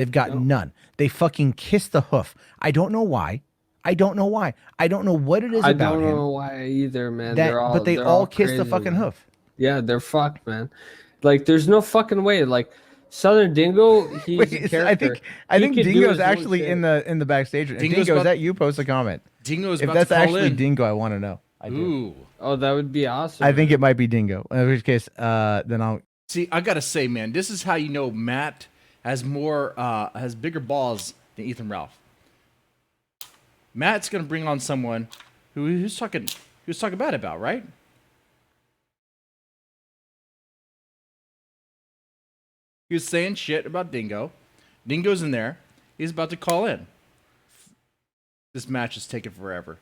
They've got none. They fucking kiss the hoof. I don't know why. I don't know why. I don't know what it is I about don't him. know why either, man. But they They're all all kiss the crazy, fucking man. hoof. Yeah, they're fucked, man. Like, there's no fucking way. Like, Southern Dingo, he's a Wait, I character. think He could do Dingo's his own actually shit. in the backstage. Dingo's Dingo, is about that you? Post a comment. Dingo's If about to that's call actually in. Dingo, I want to know. I do. Ooh. Oh, that would be awesome. I think man. it might be Dingo. In which case, then I'll. See, I gotta say, man, this is how you know Matt has bigger balls than Ethan Ralph. Matt's gonna bring on someone who he was talking bad about, right? He was saying shit about Dingo. Dingo's in there. He's about to call in. This match is taking forever.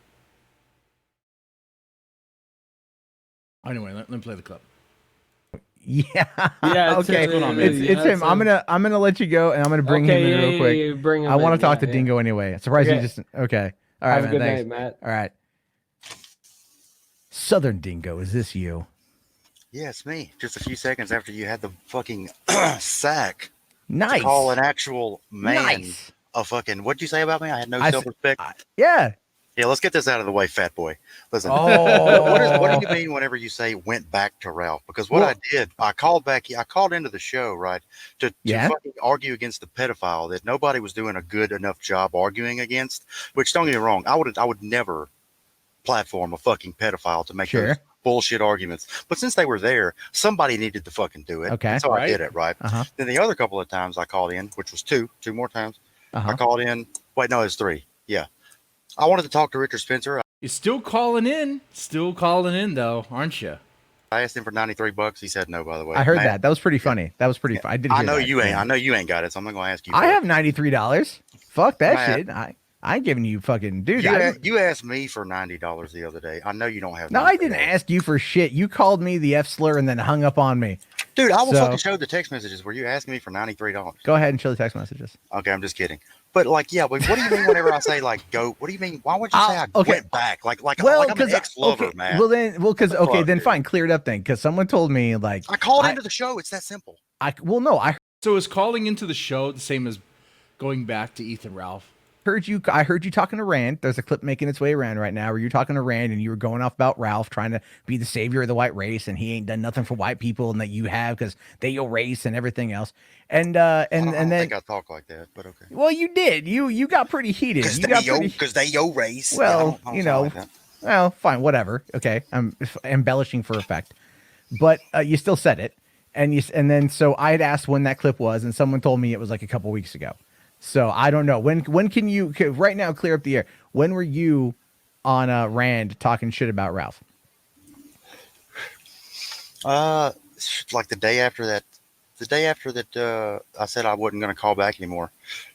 Anyway, let me play the clip. Yeah. Yeah. Okay. What's going on, man? It's him. I'm gonna let you go, and I'm gonna bring him in real quick. Yeah, bring him I want in, to talk yeah, to Dingo anyway. Surprised Okay. he just. Okay. All right, Have man. a good Thanks. night, Matt. All right. Southern Dingo, is this you? Yeah, it's me. Just a few seconds after you had the fucking sack Nice. to call an actual man Nice. a fucking. What'd you say about me? I had no I s- self-respect. Yeah. Yeah, let's get this out of the way, fat boy. Listen. Oh. What do you mean whenever you say went back to Ralph? Because what I did, I called into the show, right, to fucking argue against the pedophile that nobody was doing a good enough job arguing against. Which, don't get me wrong, I would never platform a fucking pedophile to make those bullshit arguments. But since they were there, somebody needed to fucking do it. Okay. And so I did it, right? Uh-huh. Then the other couple of times I called in, which was two more times, Uh-huh. I called in. Wait, no, it's three. Yeah. I wanted to talk to Richard Spencer. You're still calling in. Still calling in, though, aren't you? I asked him for $93. He said no, by the way. I heard that. That was pretty funny. That was pretty funny. I know you ain't got it, so I'm not gonna ask you. I have $93. Fuck that Matt, shit. I ain't giving you fucking dude. You asked me for $90 the other day. I know you don't have. No, I didn't ask you for shit. You called me the F slur and then hung up on me. Dude, I will fucking show the text messages where you asking me for $93. Go ahead and show the text messages. Okay, I'm just kidding. But like, yeah, but what do you mean whenever I say like go? What do you mean? Why would you say I went back? Like I'm an ex-lover, man. Well, then fine, clear it up then, because someone told me like I called into the show. It's that simple. So is calling into the show the same as going back to Ethan Ralph? I heard you talking to Rand. There's a clip making its way around right now where you're talking to Rand and you were going off about Ralph trying to be the savior of the white race and he ain't done nothing for white people and that you have because they your race and everything else. And then I think I talk like that, but okay. Well, you did. You got pretty heated. Because they your race. Well, well, fine, whatever. Okay, I'm embellishing for effect, but you still said it, and then so I had asked when that clip was, and someone told me it was like a couple weeks ago. So I don't know when can you right now clear up the air? When were you on Rand talking shit about Ralph? Like the day after that. The day after that, I said I wasn't going to call back anymore.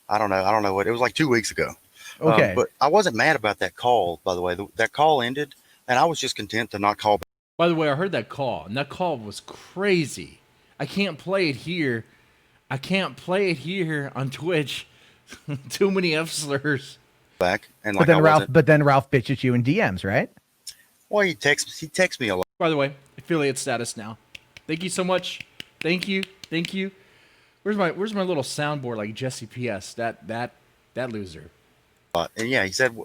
I don't know what it was, like 2 weeks ago. Okay, but I wasn't mad about that call. By the way, that call ended, and I was just content to not call back. By the way, I heard that call, and that call was crazy. I can't play it here. I can't play it here on Twitch. Too many F slurs. Back and but then Ralph bitched at you in DMs, right? Well, he texts me a lot. By the way, affiliate status now. Thank you so much. Thank you. Where's my little soundboard like Jesse PS? That loser. And yeah, he said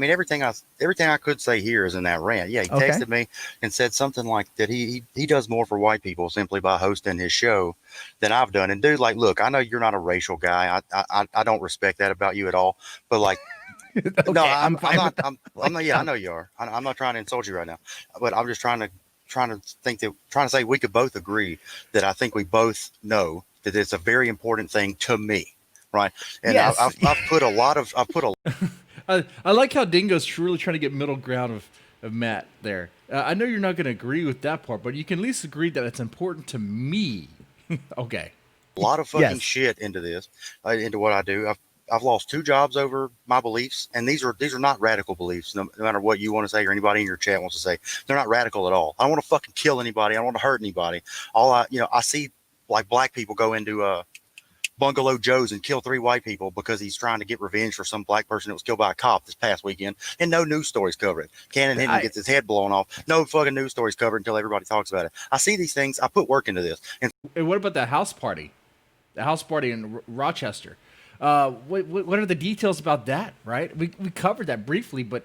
everything I could say here is in that rant. Yeah, he texted me and said something like that he does more for white people simply by hosting his show than I've done. And dude, like, look, I know you're not a racial guy. I don't respect that about you at all. But like, no, I'm not. Yeah, I know you are. I'm not trying to insult you right now, but I'm just trying to say we could both agree that I think we both know that it's a very important thing to me. Right. And yes. I've put a I like how Dingo's really trying to get middle ground of Matt there. I know you're not going to agree with that part, but you can at least agree that it's important to me. Okay. A lot of fucking shit into this, into what I do. I've lost 2 jobs over my beliefs, and these are not radical beliefs. No matter what you want to say or anybody in your chat wants to say, they're not radical at all. I don't want to fucking kill anybody. I don't want to hurt anybody. I see like black people go into Bungalow Joe's and kill 3 white people because he's trying to get revenge for some black person that was killed by a cop this past weekend, and no news stories cover it. Cannon Henry gets his head blown off. No fucking news stories covered until everybody talks about it. I see these things. I put work into this. And what about that house party? The house party in Rochester. What are the details about that? Right? We covered that briefly, but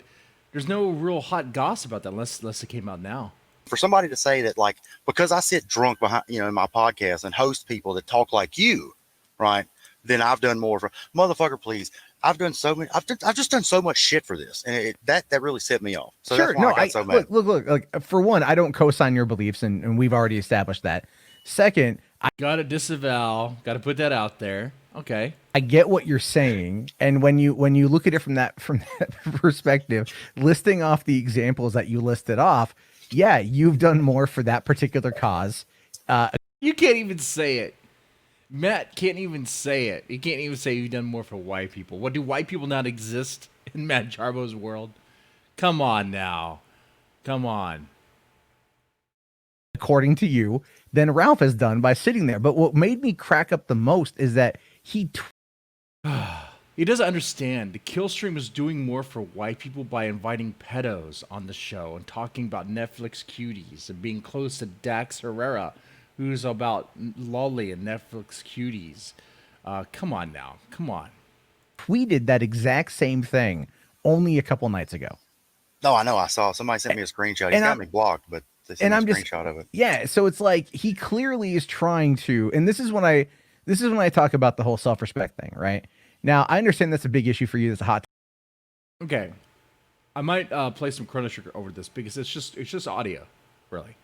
there's no real hot goss about that unless it came out now. For somebody to say that, like, because I sit drunk behind, in my podcast and host people that talk like you, right? Then I've done more for motherfucker. Please, I've done so many. I've just done so much shit for this, and that really set me off. So Sure, that's why I got so mad. Look. Like, for one, I don't co-sign your beliefs, and we've already established that. Second, Got to disavow. Got to put that out there. Okay. I get what you're saying, and when you look at it from that perspective, listing off the examples that you listed off, yeah, you've done more for that particular cause. You can't even say it. Matt can't even say it. He can't even say you've done more for white people. What, do white people not exist in Matt Jarbo's world? Come on now. Come on. According to you, than Ralph has done by sitting there. But what made me crack up the most is that he doesn't understand. The Killstream is doing more for white people by inviting pedos on the show and talking about Netflix cuties and being close to Dax Herrera, who's about lolly and Netflix cuties. Come on now. Come on. tweeted that exact same thing only a couple nights ago. No, I know. I saw somebody sent me a screenshot. He's got me blocked, but they sent me a screenshot of it. Yeah, so it's like he clearly is trying to, and this is when I talk about the whole self-respect thing, right? Now, I understand that's a big issue for you. That's a hot. Okay, I might play some Chrono Trigger over this because it's just audio, really.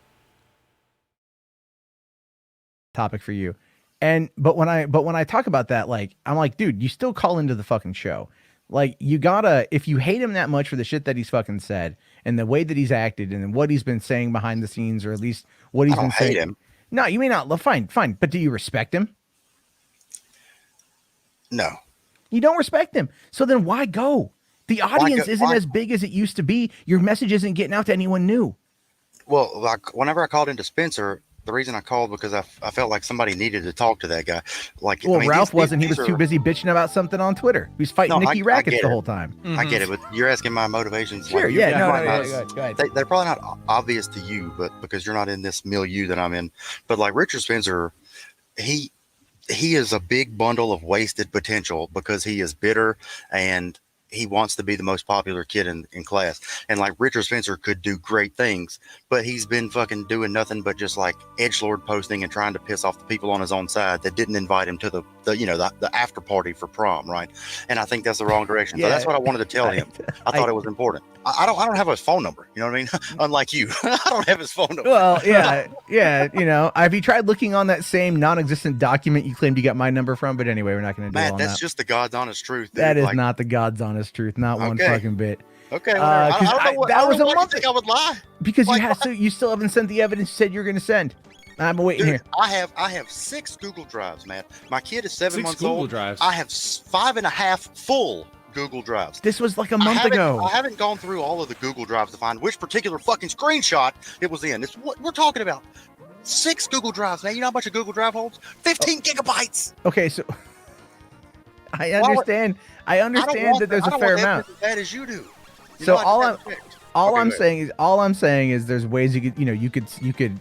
Topic for you, but when I talk about that, like, I'm like, dude, you still call into the fucking show. Like, you gotta, if you hate him that much for the shit that he's fucking said and the way that he's acted and what he's been saying behind the scenes, or at least what he's been saying. Him. No, you may not. Fine, but do you respect him? No. You don't respect him. So then why go? The audience isn't as big as it used to be. Your message isn't getting out to anyone new. Well, like, whenever I called into Spencer, the reason I called because I felt like somebody needed to talk to that guy. Like, well, I mean, Ralph wasn't. He was too busy bitching about something on Twitter. He was fighting Nikki Rackets the whole time. I get it, but you're asking my motivations. Sure, like, yeah, go ahead. They're probably not obvious to you, but because you're not in this milieu that I'm in. But like Richard Spencer, he is a big bundle of wasted potential because he is bitter and he wants to be the most popular kid in class. And like Richard Spencer could do great things, but he's been fucking doing nothing but just like edgelord posting and trying to piss off the people on his own side that didn't invite him to the after party for prom, right? And I think that's the wrong direction. So that's what I wanted to tell him. I thought it was important. I don't have his phone number. You know what I mean? Unlike you, I don't have his phone number. Well, yeah. You know, have you tried looking on that same non-existent document you claimed you got my number from? But anyway, we're not going to do all that. That's just the God's honest truth. Dude. That is not the God's honest truth. Not one fucking bit. Okay. I don't know that was a month. I would lie because you still haven't sent the evidence you said you were going to send. I'm waiting here. I have 6 Google Drives, man. My kid is 7 months Google old. Drives. I have 5.5 full Google Drives. This was like a month ago. I haven't gone through all of the Google Drives to find which particular fucking screenshot it was in. It's what we're talking about. 6 Google Drives, man. You know how much a Google Drive holds? 15 gigabytes. Okay, so I understand. I understand that there's a fair amount. As bad as you do. So all I'm saying is there's ways you could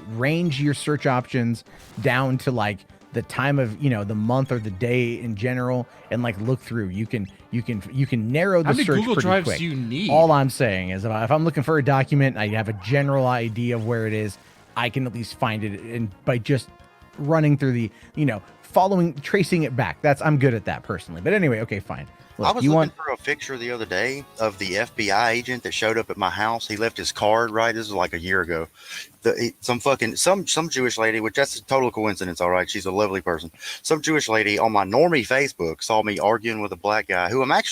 range your search options down to like the time of the month or the day in general, and like look through. You can narrow the search pretty quick. How many Google Drives do you need? All I'm saying is if I'm looking for a document and I have a general idea of where it is, I can at least find it, and by just running through the tracing it back. I'm good at that personally. But anyway, okay, fine. Look, I was looking for a picture the other day of the FBI agent that showed up at my house. He left his card, right? This was like a year ago. Some Jewish lady, which that's a total coincidence, all right? She's a lovely person. Some Jewish lady on my normie Facebook saw me arguing with a black guy who I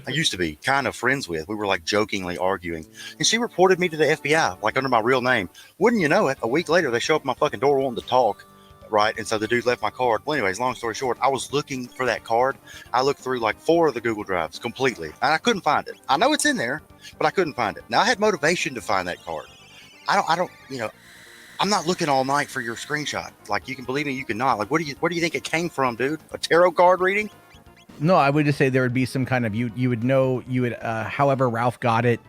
used to be kind of friends with. We were like jokingly arguing. And she reported me to the FBI, like under my real name. Wouldn't you know it, a week later, they show up at my fucking door wanting to talk. Right. And so the dude left my card. Well, anyways, long story short, I was looking for that card. I looked through like 4 of the Google Drives completely, and I couldn't find it. I know it's in there, but I couldn't find it. Now I had motivation to find that card. I'm not looking all night for your screenshot. Like, you can believe me, you cannot. Like, where do you think it came from, dude? A tarot card reading? No, I would just say there would be some kind of, however Ralph got it,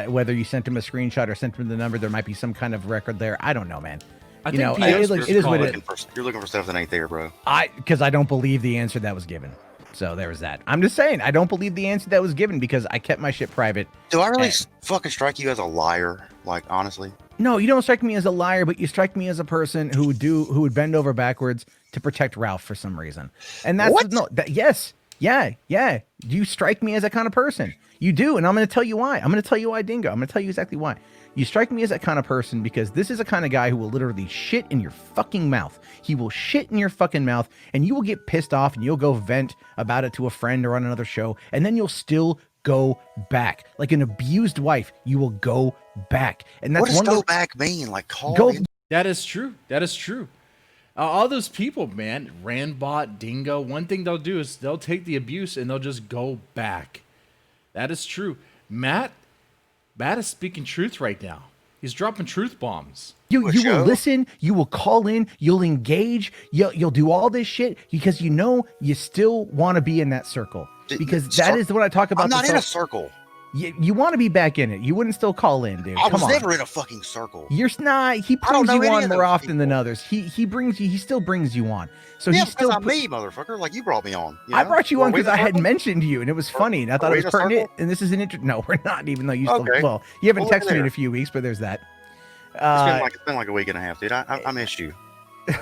whether you sent him a screenshot or sent him the number, there might be some kind of record there. I don't know, man. I You think know, PO's it is what it You're looking for stuff that ain't there, bro. because I don't believe the answer that was given. So there was that. I'm just saying, I don't believe the answer that was given because I kept my shit private. Do I really fucking strike you as a liar? Like, honestly? No, you don't strike me as a liar, but you strike me as a person who would bend over backwards to protect Ralph for some reason. And that's What? Yes. Yeah. You strike me as that kind of person. You do, and I'm going to tell you why. I'm going to tell you why, Dingo. I'm going to tell you exactly why. You strike me as that kind of person because this is a kind of guy who will literally shit in your fucking mouth. He will shit in your fucking mouth, and you will get pissed off, and you'll go vent about it to a friend or on another show, and then you'll still go back. Like an abused wife, you will go back. And that's what does one go back mean? Like, That is true. That is true. All those people, man, Randbot, Dingo, one thing they'll do is they'll take the abuse and they'll just go back. That is true. Matt is speaking truth right now. He's dropping truth bombs. You will listen, you will call in, you'll engage, you'll do all this shit because you know you still want to be in that circle. Because that is what I talk about. I'm not in a circle. You want to be back in it. You wouldn't still call in, dude. I was Come on. never in a fucking circle. You're not. He brings you on more often than others. He still brings you on. So yeah, he's still me, motherfucker. Like you brought me on. You know? I brought you on because I had mentioned you, and it was funny, and I thought it was pertinent. And this is an No, we're not. Even though you still well, you haven't texted me in a few weeks, but there's that. It's been like a week and a half, dude. I missed you.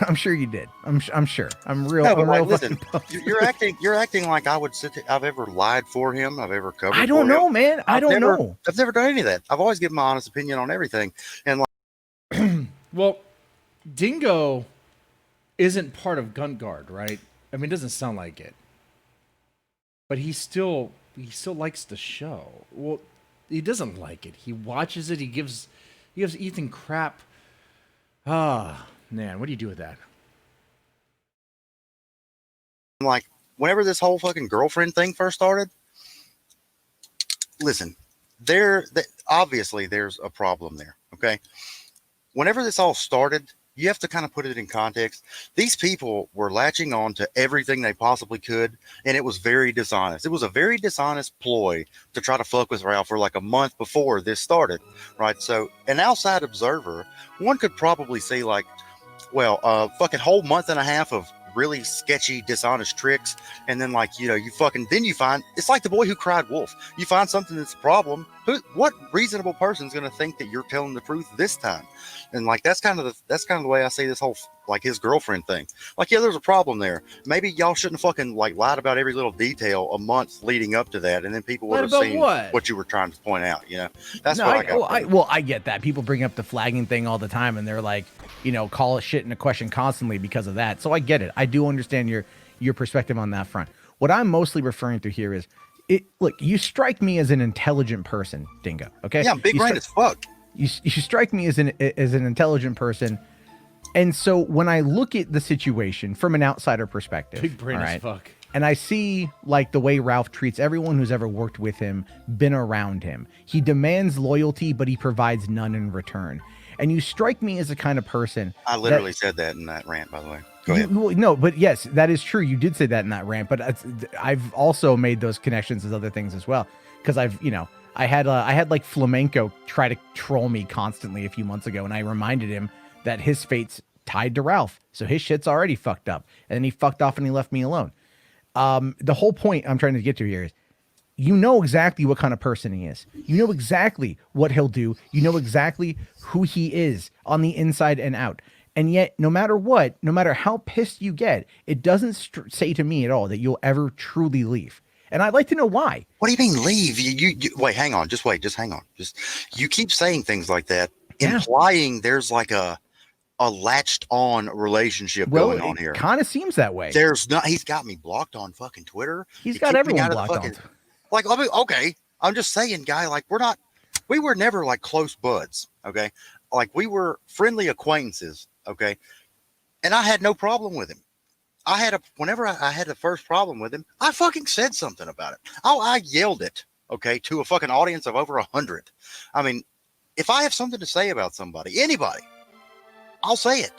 I'm sure you did. I'm sure. I'm real. No, but I'm real listen, you're acting like I would I've ever lied for him. I've ever covered. I don't know, man. I don't know. I've never done any of that. I've always given my honest opinion on everything. And like, well, Dingo isn't part of Gun Guard, right? I mean, it doesn't sound like it, but he still likes the show. Well, he doesn't like it. He watches it. He gives Ethan crap. Man, what do you do with that? like, whenever this whole fucking girlfriend thing first started, listen, obviously there's a problem there, okay? Whenever this all started, you have to kind of put it in context. These people were latching on to everything they possibly could, and it was very dishonest. It was a very dishonest ploy to try to fuck with Ralph for like a month before this started, right? So an outside observer, one could probably say like, well, fucking whole month and a half of really sketchy, dishonest tricks, and then like, you know, you find it's like the boy who cried wolf. You find something that's a problem. What reasonable person's gonna think that you're telling the truth this time? And like that's kind of the way I see this whole like his girlfriend thing. Like, yeah, there's a problem there. Maybe y'all shouldn't fucking like lied about every little detail a month leading up to that, and then people would have seen what you were trying to point out. You know, that's what I got. I get that. People bring up the flagging thing all the time, and they're like, you know, call it shit into question constantly because of that. So I get it. I do understand your perspective on that front. What I'm mostly referring to here is, look, you strike me as an intelligent person, Dingo. Okay. Yeah, I'm big brain as fuck. You strike me as an intelligent person. And so when I look at the situation from an outsider perspective, big brain as fuck, and I see like the way Ralph treats everyone who's ever worked with him, been around him, he demands loyalty, but he provides none in return. And you strike me as the kind of person. I literally said that in that rant, by the way. Go ahead. No, but yes, that is true. You did say that in that rant, but I've also made those connections as other things as well. Because I had like Flamenco try to troll me constantly a few months ago, and I reminded him that his fate's tied to Ralph. So his shit's already fucked up. And then he fucked off and he left me alone. The whole point I'm trying to get to here is, you know exactly what kind of person he is. You know exactly what he'll do. You know exactly who he is on the inside and out. And yet, no matter what, no matter how pissed you get, it doesn't say to me at all that you'll ever truly leave. And I'd like to know why. What do you mean leave? You wait, hang on. Just hang on. You keep saying things like that, implying there's like a latched on relationship going on here. Kind of seems that way. There's not. He's got me blocked on fucking Twitter. He's got everyone blocked on. Like, I mean, okay, I'm just saying, guy, like, we were never like close buds, okay? Like, we were friendly acquaintances, okay? And I had no problem with him. Whenever I had the first problem with him, I fucking said something about it. I yelled it, okay, to a fucking audience of over 100. I mean, if I have something to say about somebody, anybody, I'll say it.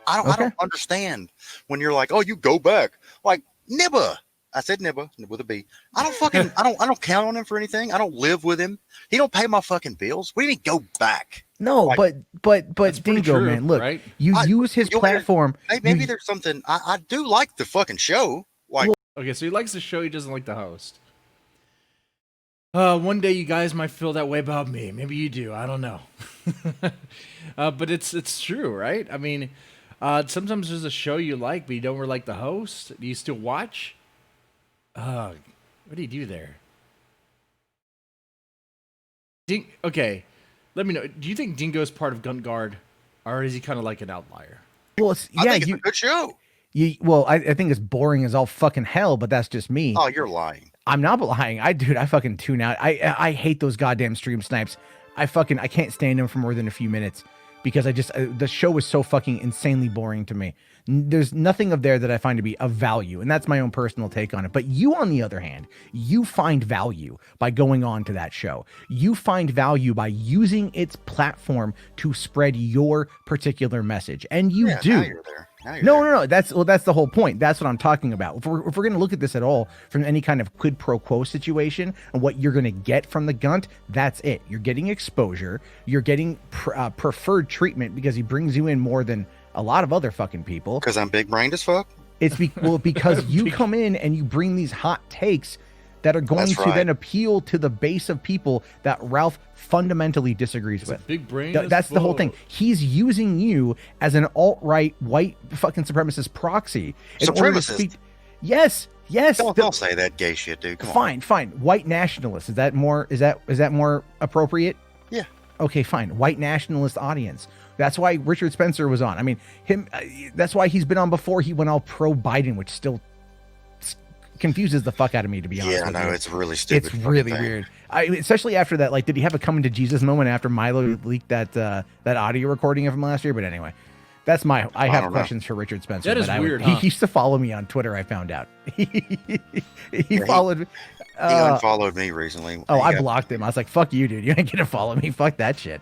I don't understand when you're like, oh, you go back. Like, Nibba. I said Nibba with a B. I don't count on him for anything. I don't live with him. He don't pay my fucking bills. What do you mean go back? No, Like, but That's pretty Dingo, true, man, look, right? you I- use his you'll hear- platform. maybe you- there's something. I do like the fucking show. Like, Okay, so he likes the show, he doesn't like the host. One day you guys might feel that way about me. Maybe you do. I don't know. But it's true, right? I mean, sometimes there's a show you like, but you don't really like the host. Do you still watch? What do you do there? Okay, let me know. Do you think Dingo's part of Gun Guard, or is he kind of like an outlier? well, I yeah, think it's a good show. I think it's boring as all fucking hell, but that's just me. Oh, you're lying. I'm not lying. I fucking tune out. I hate those goddamn stream snipes. I can't stand them for more than a few minutes because the show is so fucking insanely boring to me. There's nothing of there that I find to be of value, and that's my own personal take on it. But you, on the other hand, you find value by going on to that show. You find value by using its platform to spread your particular message, and you Yeah, do. now you're there. Now you're No, there. no, no. That's the whole point. That's what I'm talking about. If we're going to look at this at all from any kind of quid pro quo situation and what you're going to get from the Gunt, that's it. You're getting exposure. You're getting preferred treatment because he brings you in more than a lot of other fucking people. Because I'm big brained as fuck. It's because you come in and you bring these hot takes that are going That's to right. then appeal to the base of people that Ralph fundamentally disagrees with. Big brain. That's the whole thing. He's using you as an alt-right white fucking supremacist proxy in order to Supremacist? speak. Yes. Don't say that gay shit, dude. Come on. Fine. White nationalist. Is that more appropriate? Yeah. Okay, fine. White nationalist audience. That's why Richard Spencer was on. I mean, that's why he's been on before he went all pro Biden, which still confuses the fuck out of me, to be honest. Yeah, with no, you. it's really stupid. It's really fucking thing. weird. Especially after that, like, did he have a coming to Jesus moment after Milo leaked that audio recording of him last year? But anyway, I have don't know. questions for Richard Spencer. That is but weird, He huh? used to follow me on Twitter. I found out he followed me. He unfollowed me recently. Oh, He I got- blocked him. I was like, "Fuck you, dude. You ain't gonna follow me. Fuck that shit."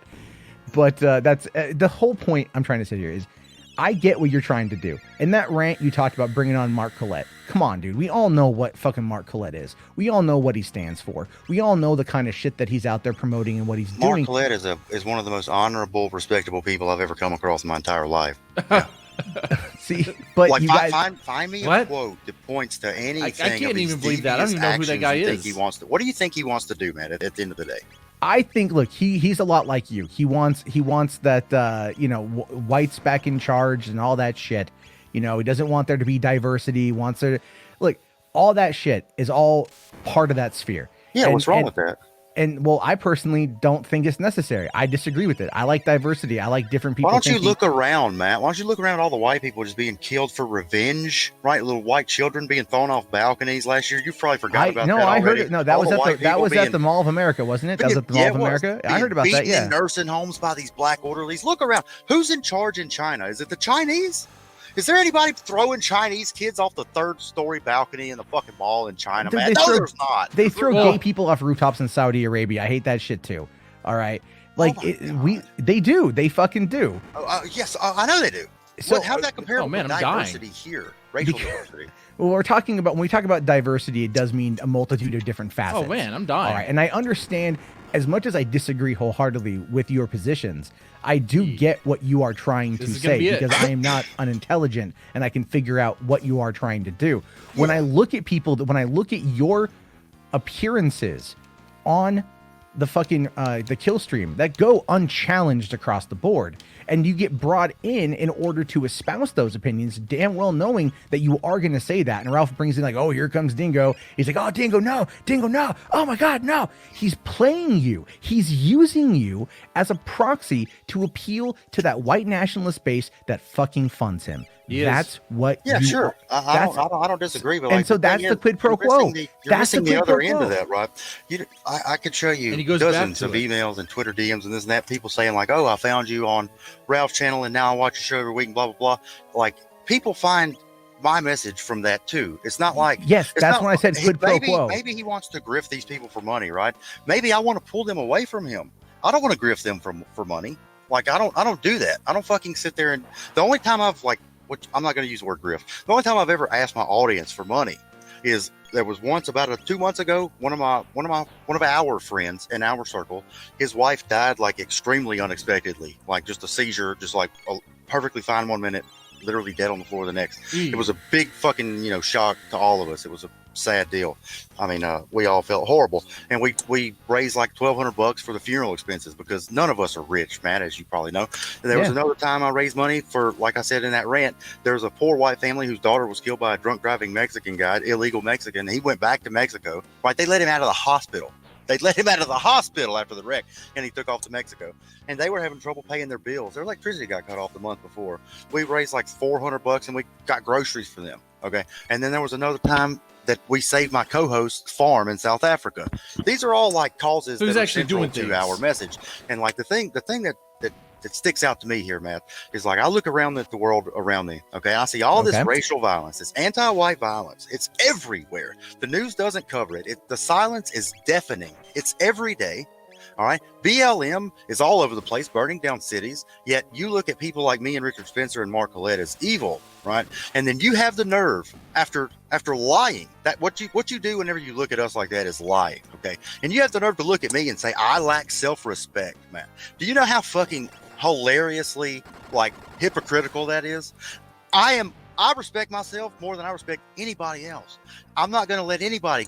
But that's the whole point I'm trying to say here is, I get what you're trying to do. In that rant, you talked about bringing on Mark Collette. Come on, dude. We all know what fucking Mark Collette is. We all know what he stands for. We all know the kind of shit that he's out there promoting and what he's Mark doing. Collette is one of the most honorable, respectable people I've ever come across in my entire life. See, but Like, you guys, find me What? a quote that points to anything. I of can't these even believe that. I don't even know who that devious guy actions you is. think he wants to. What do you think he wants to do, man? At the end of the day, I think, look, he's a lot like you. He wants that whites back in charge and all that shit. He doesn't want there to be diversity. He wants there to, look, all that shit is all part of that sphere. yeah. What's wrong with that? And well, I personally don't think it's necessary. I disagree with it. I like diversity. I like different people. Why don't you thinking- look around, Matt? Why don't you look around at all the white people just being killed for revenge? Right, little white children being thrown off balconies last year. You probably forgot about that. I heard already. it. No, that All was the at white that people was at being- the Mall of America, wasn't it? That was at the Mall Yeah, of it was. America. I Being heard about that. beaten Yeah. in nursing homes by these black orderlies. Look around. Who's in charge in China? Is it the Chinese? Is there anybody throwing Chinese kids off the third-story balcony in the fucking mall in China, Dude, man? they No, throw- there's not. They throw Oh. gay people off rooftops in Saudi Arabia. I hate that shit too. All right, like my God. they do. They fucking do. Yes, I know they do. So- How'd that compare Oh, man, with I'm dying. diversity here? Racial diversity. Well, when we talk about diversity, it does mean a multitude of different facets. Oh man, I'm dying. All right, and I understand, as much as I disagree wholeheartedly with your positions, I do get what you are trying to This is gonna say, be it. because I am not unintelligent and I can figure out what you are trying to do. When I look at people, when I look at your appearances on the fucking the Killstream that go unchallenged across the board, and you get brought in order to espouse those opinions, damn well knowing that you are going to say that. And Ralph brings in like, oh, here comes Dingo. He's like, oh, Dingo, no, oh my God, no. He's playing you. He's using you as a proxy to appeal to that white nationalist base that fucking funds him. He is. That's what Yeah, you sure. are. I don't disagree, but and like, so the thing that's the is, quid pro you're quo. missing You're That's the missing the quid pro other end quo. of that, right? I could show you And he goes back dozens to of it. emails and Twitter DMs and this and that. People saying like, "Oh, I found you on Ralph's channel, and now I watch your show every week." And blah blah blah. Like, people find my message from that too. It's not like Yes, it's that's not- when I said quid pro maybe, quo. Maybe he wants to grift these people for money, right? Maybe I want to pull them away from him. I don't want to grift them for money. Like, I don't do that. I don't fucking sit there and the only time I've like, which I'm not going to use the word grift. The only time I've ever asked my audience for money is there was once about 2 months ago, one of our friends in our circle, his wife died like extremely unexpectedly, like just a seizure, just like perfectly fine 1 minute, literally dead on the floor the next. It was a big fucking, shock to all of us. It was a sad deal. I mean, we all felt horrible, and we raised like $1,200 for the funeral expenses because none of us are rich, Matt, as you probably know. And there was another time I raised money for, like I said in that rant, there was a poor white family whose daughter was killed by a drunk driving Mexican guy, illegal Mexican. He went back to Mexico. Right, they let him out of the hospital. They let him out of the hospital after the wreck, and he took off to Mexico. And they were having trouble paying their bills. Their electricity got cut off the month before. We raised like $400, and we got groceries for them. Okay, and then there was another time that we saved my co-host's farm in South Africa. These are all like causes that are actually doing to our message. And like the thing that sticks out to me here, Matt, is like I look around at the world around me. Okay, I see all this racial violence, this anti-white violence. It's everywhere. The news doesn't cover it. The silence is deafening. It's every day. All right, BLM is all over the place, burning down cities. Yet you look at people like me and Richard Spencer and Mark Collette as evil, right? And then you have the nerve after lying. That what you do whenever you look at us like that is lying, okay? And you have the nerve to look at me and say I lack self-respect, man. Do you know how fucking hilariously like hypocritical that is? I respect myself more than I respect anybody else. I'm not going to let anybody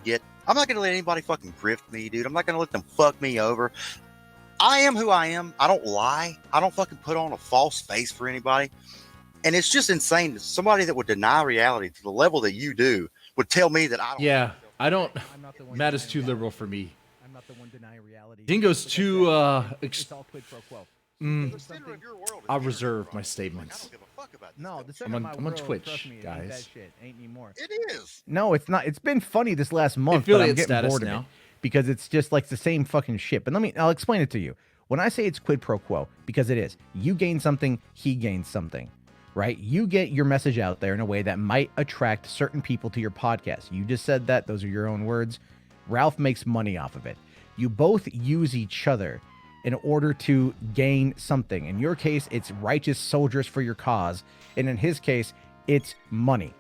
fucking grift me, dude. I'm not going to let them fuck me over. I am who I am. I don't lie. I don't fucking put on a false face for anybody. And it's just insane. Somebody that would deny reality to the level that you do would tell me that I don't. Yeah, I don't. Matt is too liberal for me. I'm not the one denying reality. Dingo's too. It's all quid pro quo. I'll reserve my statements. No, the I'm on Twitch, trust me, guys. that shit ain't anymore. It is. No, it's not. It's been funny this last month, but I'm getting bored of it because it's just like the same fucking shit. But I'll explain it to you. When I say it's quid pro quo, because it is. You gain something, he gains something, right? You get your message out there in a way that might attract certain people to your podcast. You just said that. Those are your own words. Ralph makes money off of it. You both use each other in order to gain something. In your case, it's righteous soldiers for your cause. And in his case, it's money.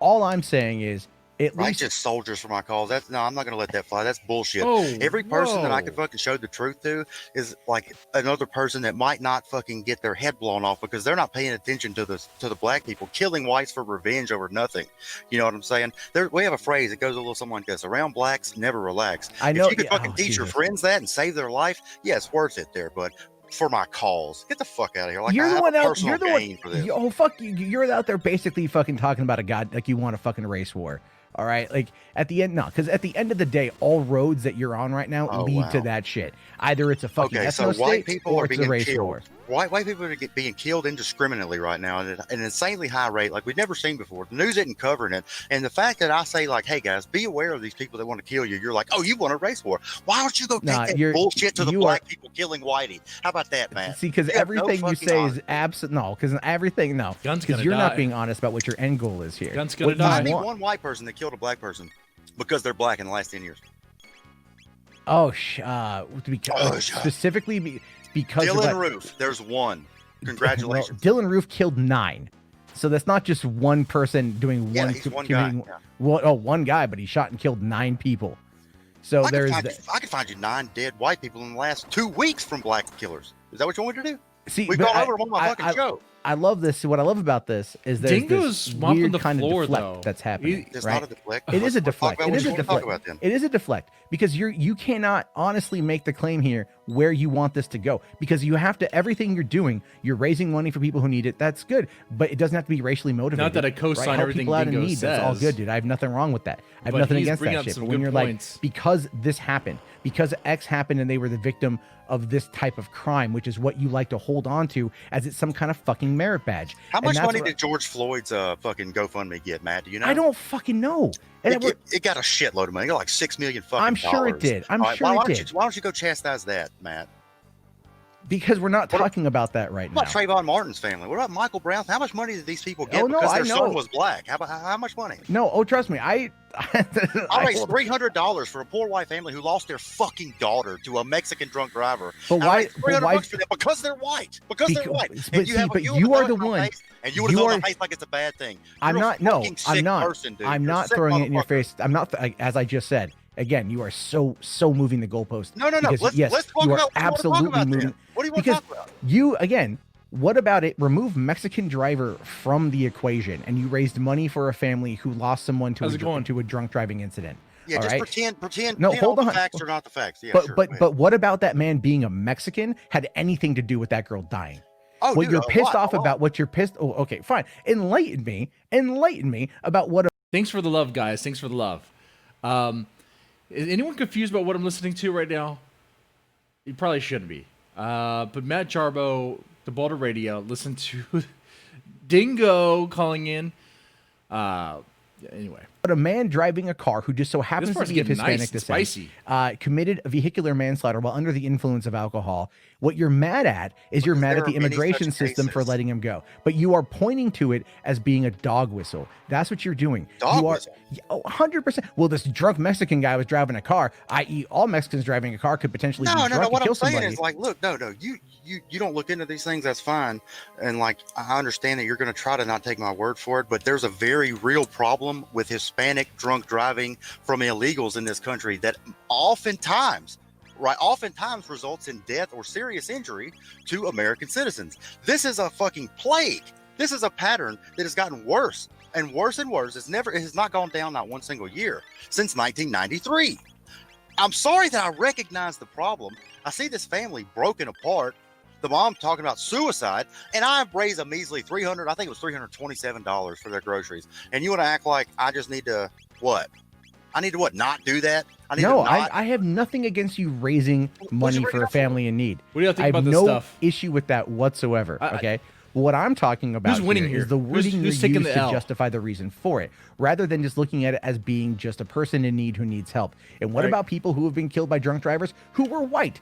All I'm saying is, righteous soldiers for my cause. I'm not going to let that fly. That's bullshit. Every person that I could fucking show the truth to is like another person that might not fucking get their head blown off because they're not paying attention to the black people, killing whites for revenge over nothing. You know what I'm saying? We have a phrase that goes a little something like this: around blacks, never relax. I know. If you could fucking teach your friends that and save their life, yeah, it's worth it there. But for my cause, get the fuck out of here. Like, you're the one out. You're the one. For this. Oh fuck you! You're out there basically fucking talking about a god like you want a fucking race war. All right, like at the end, no, because at the end of the day, all roads that you're on right now lead to that shit. Either it's a fucking ethno state or it's a race war. White people are being killed indiscriminately right now at an insanely high rate like we've never seen before. The news isn't covering it. And the fact that I say, like, hey, guys, be aware of these people that want to kill you. You're like, oh, you want a race war. Why don't you go take that bullshit to the black people killing whitey? How about that, man? See, because everything you say is absolute. No, because everything, no. Because you're not being honest about what your end goal is here. Gun's gonna die. I need one white person that killed a black person because they're black in the last 10 years. Specifically because Dylan Roof, there's one. Congratulations. Well, Dylan Roof killed 9, so that's not just one person doing one. He's one guy. One guy, but he shot and killed 9 people. So I could find you 9 dead white people in the last 2 weeks from black killers. Is that what you want me to do? See, we've gone over on my fucking show. I love this. What I love about this is there's this weird kind of deflect that's happening. It's not a deflect. It is a deflect. It is a deflect. It is a deflect because you cannot honestly make the claim here where you want this to go because you have to. Everything you're doing, you're raising money for people who need it. That's good, but it doesn't have to be racially motivated. Not that I co-sign everything Dingo says. That's all good, dude. I have nothing wrong with that. I have nothing against that shit. But when you're like, because this happened, because X happened, and they were the victim of this type of crime, which is what you like to hold on to as it's some kind of fucking merit badge. How much money did George Floyd's fucking GoFundMe get, Matt? Do you know? I don't fucking know. It got a shitload of money. It got like $6 million fucking I'm sure it did. I'm sure it did. Why don't you go chastise that, Matt? Because we're not talking about that right now. What about Trayvon Martin's family? What about Michael Brown's? How much money did these people get because their son was black? How much money? No, trust me, I raised $300 for a poor white family who lost their fucking daughter to a Mexican drunk driver. But why? $300 for them because they're white. Because they're white. But you are the one. And you want to throw in my face like it's a bad thing. I'm not. No, I'm not. Person, dude. I'm not throwing it in your face. I'm not. As I just said. Again, you are so moving the goalpost. No. Let's talk about absolutely moving. What do you want to talk about? You again. What about it? Remove Mexican driver from the equation, and you raised money for a family who lost someone to a drunk driving incident. Yeah, just pretend. No, hold on. The facts are not the facts. Yeah, but what about that man being a Mexican had anything to do with that girl dying? Oh, what dude, you're pissed off about? What you're pissed? Oh, okay, fine. Enlighten me about what. Thanks for the love, guys. Thanks for the love. Is anyone confused about what I'm listening to right now? You probably shouldn't be. But Matt Jarbo, the Boulder Radio, listen to Dingo calling in. Anyway. But a man driving a car who just so happens to be of Hispanic descent committed a vehicular manslaughter while under the influence of alcohol. What you're mad at is you're mad at the immigration system for letting him go. But you are pointing to it as being a dog whistle. That's what you're doing. Dog whistle? 100%. Well, this drunk Mexican guy was driving a car, i.e. all Mexicans driving a car could potentially be drunk and kill somebody. What I'm saying is like, look, no, you don't look into these things, that's fine. And like, I understand that you're going to try to not take my word for it, but there's a very real problem with Hispanic drunk driving from illegals in this country that oftentimes results in death or serious injury to American citizens. This is a fucking plague. This is a pattern that has gotten worse and worse and worse. It has not gone down not one single year since 1993. I'm sorry that I recognize the problem. I see this family broken apart. The mom talking about suicide, and I raised a measly $327 for their groceries. And you want to act like I just need to what? I need to what? Not do that? I have nothing against you raising money for a family in need. What do you think about this stuff? I have no issue with that whatsoever. Okay. What I'm talking about who's winning here is the wording you use to justify the reason for it, rather than just looking at it as being just a person in need who needs help. And what about people who have been killed by drunk drivers who were white?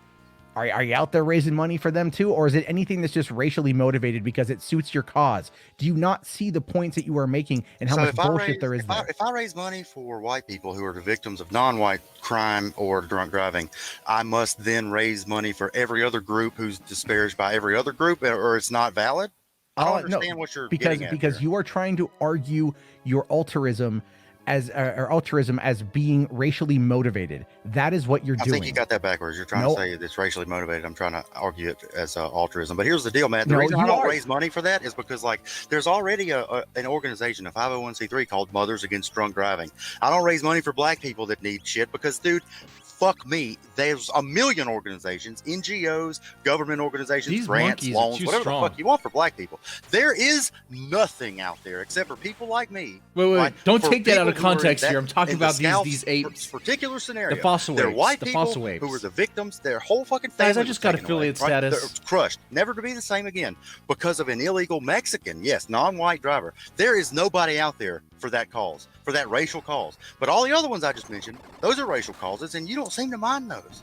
Are you out there raising money for them too? Or is it anything that's just racially motivated because it suits your cause? Do you not see the points that you are making and how much bullshit there is there? If I raise money for white people who are the victims of non-white crime or drunk driving, I must then raise money for every other group who's disparaged by every other group, or it's not valid? I don't understand what you're getting at because you are trying to argue your altruism as being racially motivated. That is what you're doing. I think you got that backwards. You're trying to say it's racially motivated. I'm trying to argue it as altruism. But here's the deal, man. The reason I don't raise money for that is because like there's already an organization, a 501c3 called Mothers Against Drunk Driving. I don't raise money for black people that need shit because, dude, fuck me. There's a million organizations, NGOs, government organizations, grants, loans, whatever the fuck you want for black people. There is nothing out there except for people like me. Wait. Don't take that out of context here. I'm talking about these apes. Particular scenario. The fossil apes. They're white people who were the victims. Their whole fucking family. Guys, I just got affiliate status. They're crushed. Never to be the same again because of an illegal Mexican, yes, non-white driver. There is nobody out there for that cause, for that racial cause. But all the other ones I just mentioned, those are racial causes, and you don't seem to mind those.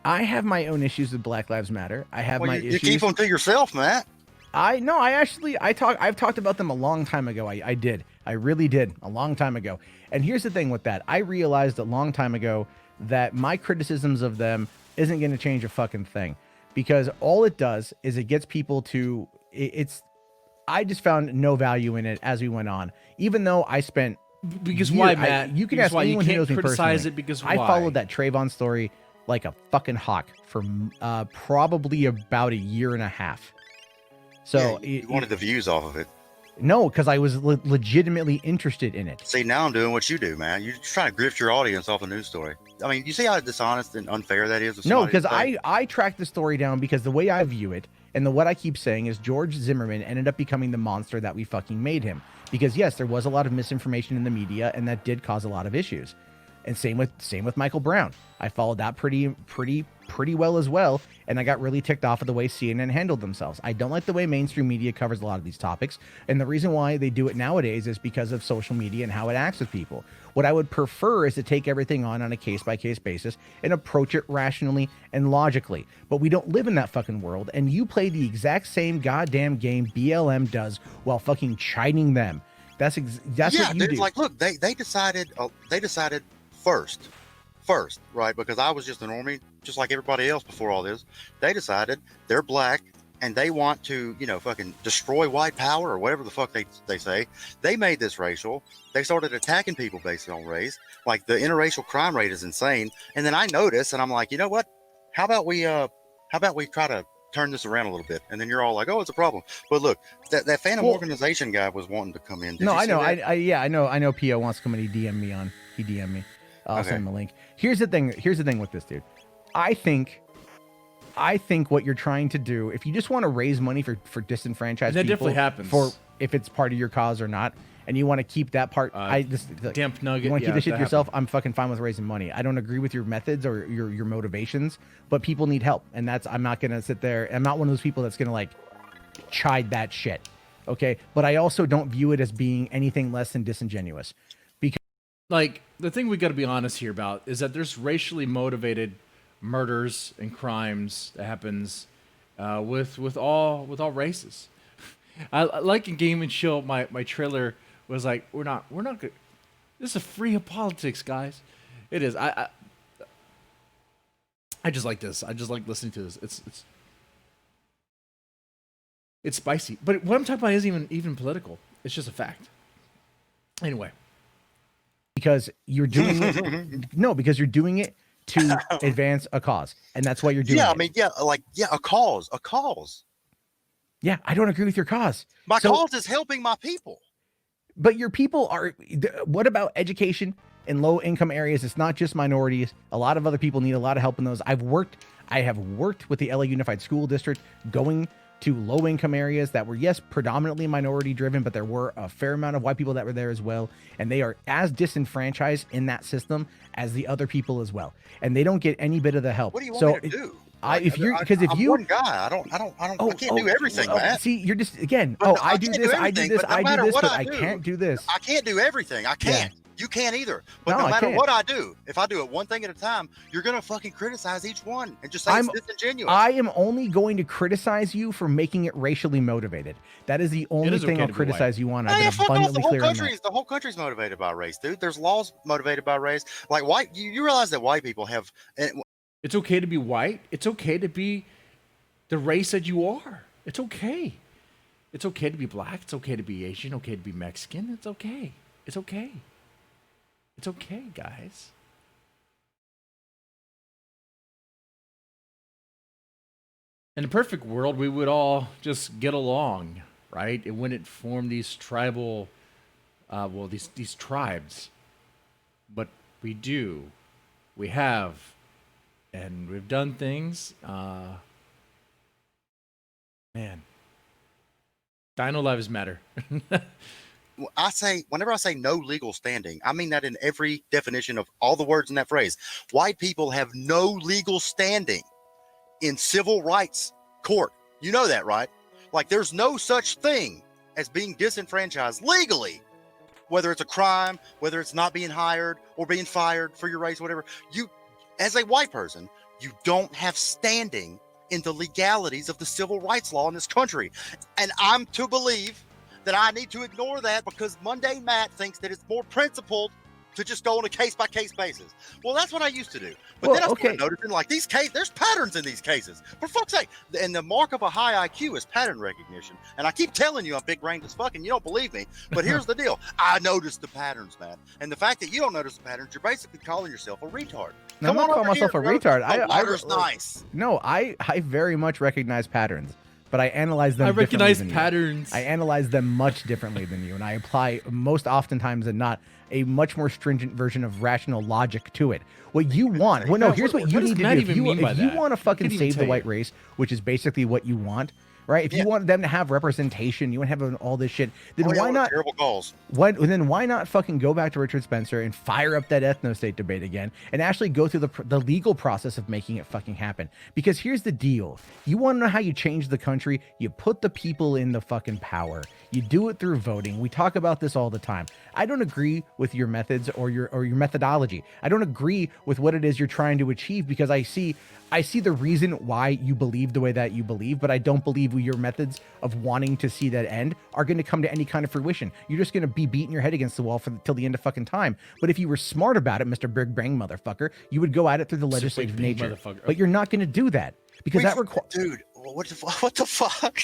I have my own issues with Black Lives Matter. I have my issues. You keep them to yourself, Matt. I've talked about them a long time ago. I did. I really did a long time ago. And here's the thing with that. I realized a long time ago that my criticisms of them isn't going to change a fucking thing, because all it does is it gets people to I just found no value in it as we went on, even though I spent why, Matt? You can ask anyone who knows me personally. I followed that Trayvon story like a fucking hawk for probably about a year and a half. So you wanted the views off of it. No, because I was legitimately interested in it. See, now I'm doing what you do, man. You're just trying to grift your audience off a news story. I mean, you see how dishonest and unfair that is? No, because I tracked the story down because the way I view it, and what I keep saying is George Zimmerman ended up becoming the monster that we fucking made him. Because yes, there was a lot of misinformation in the media, and that did cause a lot of issues. And same with Michael Brown. I followed that pretty well as well, and I got really ticked off at the way CNN handled themselves. I don't like the way mainstream media covers a lot of these topics, and the reason why they do it nowadays is because of social media and how it acts with people. What I would prefer is to take everything on a case-by-case basis and approach it rationally and logically. But we don't live in that fucking world, and you play the exact same goddamn game BLM does while fucking chiding them. That's what you do. Like, look, they decided first, right? Because I was just a normie, just like everybody else before all this. They decided they're black and they want to, fucking destroy white power or whatever the fuck they say. They made this racial. They started attacking people based on race. Like, the interracial crime rate is insane. And then I noticed, and I'm like, you know what? How about we try to turn this around a little bit? And then you're all like, oh, it's a problem. But look, that Phantom Organization guy was wanting to come in. No, I know. I know. Pio wants to come in. He DM'd me. I'll send him a link. Here's the thing with this, dude. I think what you're trying to do, if you just want to raise money for disenfranchised that people, definitely happens. For if it's part of your cause or not, and you want to keep that part, Damp nugget. You want to keep this shit to yourself. Happens. I'm fucking fine with raising money. I don't agree with your methods or your motivations, but people need help, and I'm not gonna sit there. I'm not one of those people that's gonna like chide that shit. Okay, but I also don't view it as being anything less than disingenuous. Like, the thing we got to be honest here about is that there's racially motivated murders and crimes that happens with all races. I like in Game and Chill, my trailer was like, we're not good. This is a free of politics, guys. It is. I just like this. I just like listening to this. It's spicy. But what I'm talking about isn't even political. It's just a fact. Anyway. Because you're doing it because you're doing it to advance a cause, and that's why you're doing it. A cause. Yeah, I don't agree with your cause. My cause is helping my people. But your people are. What about education in low income areas? It's not just minorities. A lot of other people need a lot of help in those. I have worked with the LA Unified School District, going to low income areas that were, yes, predominantly minority driven, but there were a fair amount of white people that were there as well. And they are as disenfranchised in that system as the other people as well. And they don't get any bit of the help. What do you want me to do? I'm one guy. I can't do everything, man. See, you're just, again, I do this, but I can't do this. I can't do everything. I can't. Yeah. You can't either. But no matter what I do, if I do it one thing at a time, you're going to fucking criticize each one and just say it's disingenuous. I am only going to criticize you for making it racially motivated. That is the only thing I'll criticize you on. I've been abundantly clear on that. The whole country's motivated by race, dude. There's laws motivated by race. Like, white, you realize that white people have... It's okay to be white. It's okay to be the race that you are. It's okay. It's okay to be black. It's okay to be Asian. Okay to be Mexican. It's okay. It's okay. It's okay, guys. In a perfect world, we would all just get along, right? It wouldn't form these tribal, these tribes. But we do. We have. And we've done things. Man. Dino lives matter. Whenever I say no legal standing, I mean that in every definition of all the words in that phrase. White people have no legal standing in civil rights court. You know that, right? Like, there's no such thing as being disenfranchised legally, whether it's a crime, whether it's not being hired or being fired for your race, whatever. You, as a white person, you don't have standing in the legalities of the civil rights law in this country. And I'm to believe that I need to ignore that because Mundane Matt thinks that it's more principled to just go on a case-by-case basis. Well, that's what I used to do. But then I started noticing, like, these cases, there's patterns in these cases. For fuck's sake. And the mark of a high IQ is pattern recognition. And I keep telling you I'm big-brained as fuck, and you don't believe me. But here's the deal. I noticed the patterns, man. And the fact that you don't notice the patterns, you're basically calling yourself a retard. No, I'm not calling myself a retard. Nice. No, I very much recognize patterns. But I analyze them. I recognize than patterns. You. I analyze them much differently than you, and I apply most oftentimes than not a much more stringent version of rational logic to it. What you want? Well, no. Here's what you need to do. If you want to fucking save the white race, which is basically what you want, right? If Yeah. you want them to have representation, you want to have all this shit, then Oh, yeah, why what not? terrible calls? Then why not fucking go back to Richard Spencer and fire up that ethno-state debate again and actually go through the legal process of making it fucking happen? Because here's the deal. You want to know how you change the country? You put the people in the fucking power. You do it through voting. We talk about this all the time. I don't agree with your methods or your methodology. I don't agree with what it is you're trying to achieve, because I see the reason why you believe the way that you believe, but I don't believe your methods of wanting to see that end are going to come to any kind of fruition. You're just going to be beating your head against the wall till the end of fucking time. But if you were smart about it, Mr. Big Bang motherfucker, you would go at it through the legislative nature. But you're not going to do that, because that requires... Dude, what the fuck?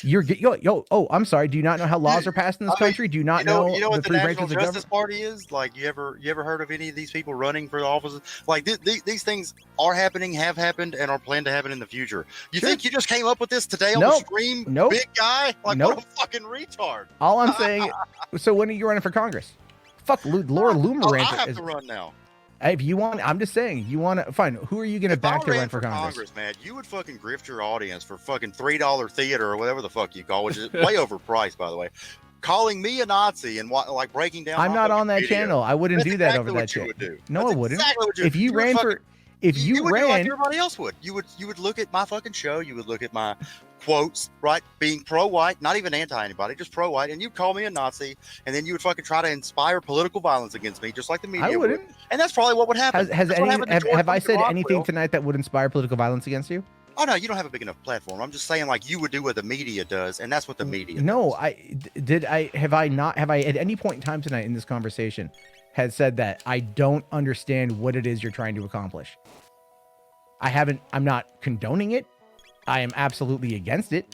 I'm sorry. Do you not know how laws are passed in this country? Do you not know what the three National branches of Justice government? Party is? Like, you ever heard of any of these people running for the offices? Like, these things are happening, have happened, and are planned to happen in the future. You think you just came up with this today on the stream, big guy? Like, what a fucking retard. All I'm saying, so when are you running for Congress? Fuck, Laura Loomer. I have to run now. If you want, I'm just saying, you want to, fine. Who are you going to back to run for Congress? Man, you would fucking grift your audience for fucking $3 theater or whatever the fuck you call, which is way overpriced, by the way. Calling me a Nazi and like breaking down. I'm not on that channel. I wouldn't do that over that channel. No, I wouldn't. Exactly what if you ran for, if you would ran, do like everybody else would. You would look at my fucking show. You would look at my quotes, right? Being pro-white, not even anti-anybody, just pro-white, and you'd call me a Nazi, and then you would fucking try to inspire political violence against me, just like the media I wouldn't. would. And that's probably what would happen. Have I said anything tonight that would inspire political violence against you? Oh no, you don't have a big enough platform. I'm just saying, like, you would do what the media does, and that's what the media. No, have I at any point in time tonight in this conversation had said that I don't understand what it is you're trying to accomplish? I haven't. I'm not condoning it. I am absolutely against it.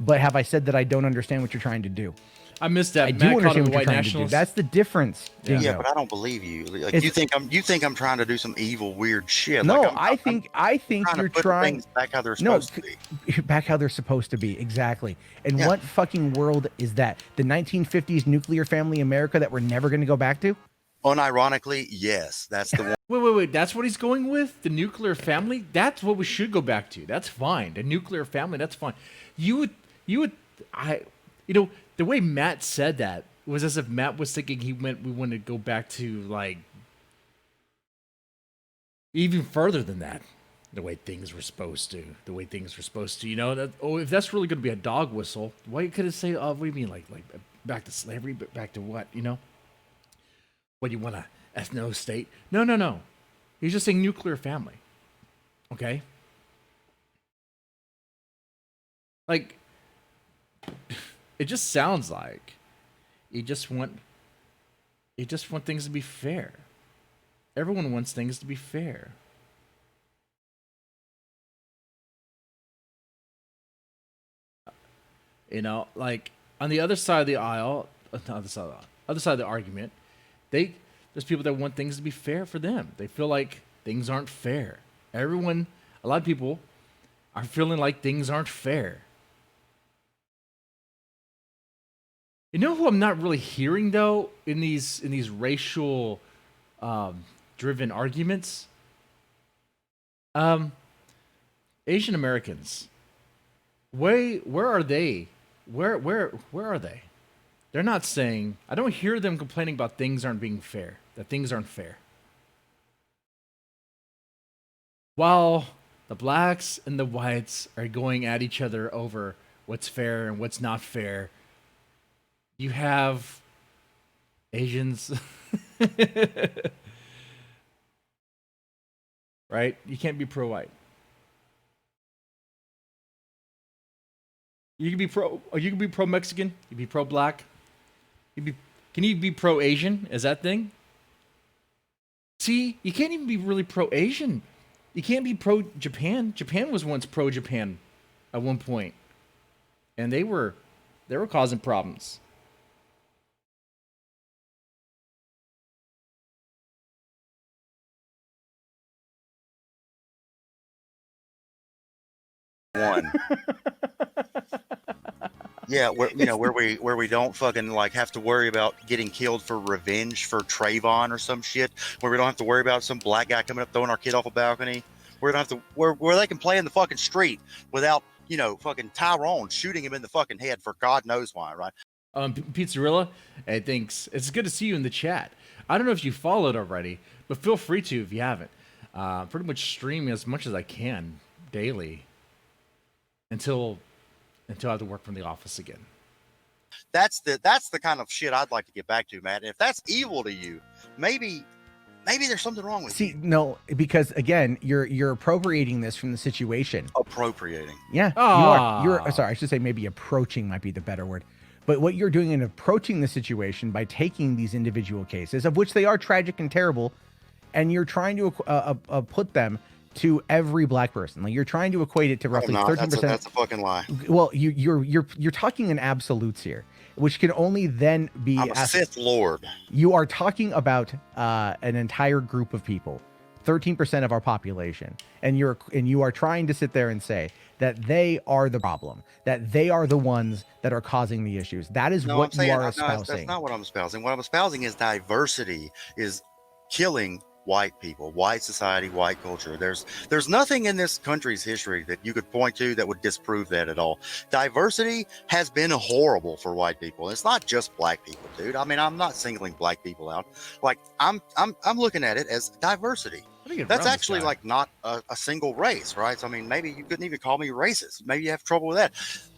But have I said that I don't understand what you're trying to do? I missed that. I do understand what you're trying to do. That's the difference. Yeah, but I don't believe you. Like, you think I'm trying to do some evil, weird shit. No, like I think you're trying things back how they're supposed to be. Back how they're supposed to be, exactly. And what fucking world is that? The 1950s nuclear family America that we're never going to go back to? Unironically, yes, that's the one. Wait. That's what he's going with? The nuclear family? That's what we should go back to. That's fine. The nuclear family, that's fine. The way Matt said that was as if Matt was thinking we want to go back to, like, even further than that. The way things were supposed to. You know, if that's really going to be a dog whistle, why could it say, what do you mean, like back to slavery, but back to what, you know? What, you want a ethno state? No. He's just saying nuclear family. Okay? Like, it just sounds like you just want things to be fair. Everyone wants things to be fair. You know, like, on the other side of the aisle, other side of the argument, there's people that want things to be fair for them. They feel like things aren't fair. A lot of people are feeling like things aren't fair. You know who I'm not really hearing, though, in these racial driven arguments? Asian Americans. Where are they? Where are they? They're not saying, I don't hear them complaining about things aren't being fair, that things aren't fair. While the blacks and the whites are going at each other over what's fair and what's not fair, you have Asians, right? You can't be pro-white. You can be pro-Mexican, you can be pro-black. Can you be pro-Asian? Is that thing? See, you can't even be really pro-Asian. You can't be pro-Japan. Japan was once pro-Japan at one point, and they were causing problems. One. Yeah, where we don't fucking like have to worry about getting killed for revenge for Trayvon or some shit. Where we don't have to worry about some black guy coming up throwing our kid off a balcony. Where they can play in the fucking street without fucking Tyrone shooting him in the fucking head for God knows why, right? Pizzarilla, hey, thanks. It's good to see you in the chat. I don't know if you followed already, but feel free to if you haven't. Pretty much stream as much as I can daily until I have to work from the office again. That's the kind of shit I'd like to get back to, Matt. And if that's evil to you, maybe there's something wrong with See, you. no, because again, you're appropriating this from the situation. Appropriating. Yeah, you're sorry. I should say maybe approaching might be the better word. But what you're doing in approaching the situation by taking these individual cases, of which they are tragic and terrible, and you're trying to put them to every black person. Like you're trying to equate it to roughly 13%. That's a fucking lie. Well, you're talking in absolutes here, which can only then be. I'm a Sith Lord. You are talking about an entire group of people, 13% of our population, and you are trying to sit there and say that they are the problem, that they are the ones that are causing the issues. That is what you are espousing. That's not what I'm espousing. What I'm espousing is diversity is killing white people, white society, white culture. There's nothing in this country's history that you could point to that would disprove that at all. Diversity has been horrible for white people. It's not just black people, dude. I mean, I'm not singling black people out. Like I'm looking at it as diversity. That's actually like not a single race, right? So I mean, maybe you couldn't even call me racist. Maybe you have trouble with that.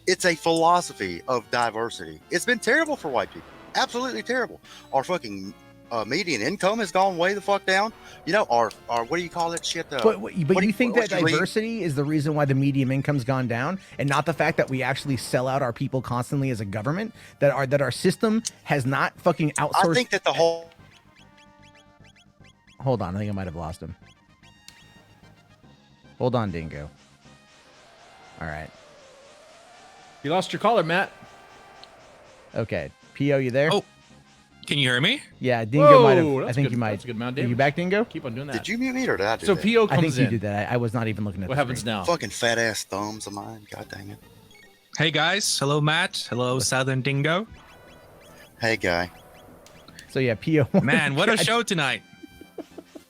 It's a philosophy of diversity. It's been terrible for white people. Absolutely terrible. Our fucking median income has gone way the fuck down. Our what do you call that shit? But you think that diversity is the reason why the median income's gone down, and not the fact that we actually sell out our people constantly as a government, that our system has not fucking outsourced. I think that the whole. Hold on, I think I might have lost him. Hold on, Dingo. All right. You lost your caller, Matt. Okay. P.O., you there? Oh, can you hear me? Yeah, Dingo might have. I that's think good. you might. That's a good amount of Are you damage. back, Dingo? Keep on doing that. Did you mute me or did I do So that? P.O. I comes think you in. did that. I was not even looking at What the happens screen. now? Fucking fat ass thumbs of mine. God dang it. Hey guys, hello Matt, hello Southern Dingo. Hey guy. So yeah, P.O. Man, what a show tonight!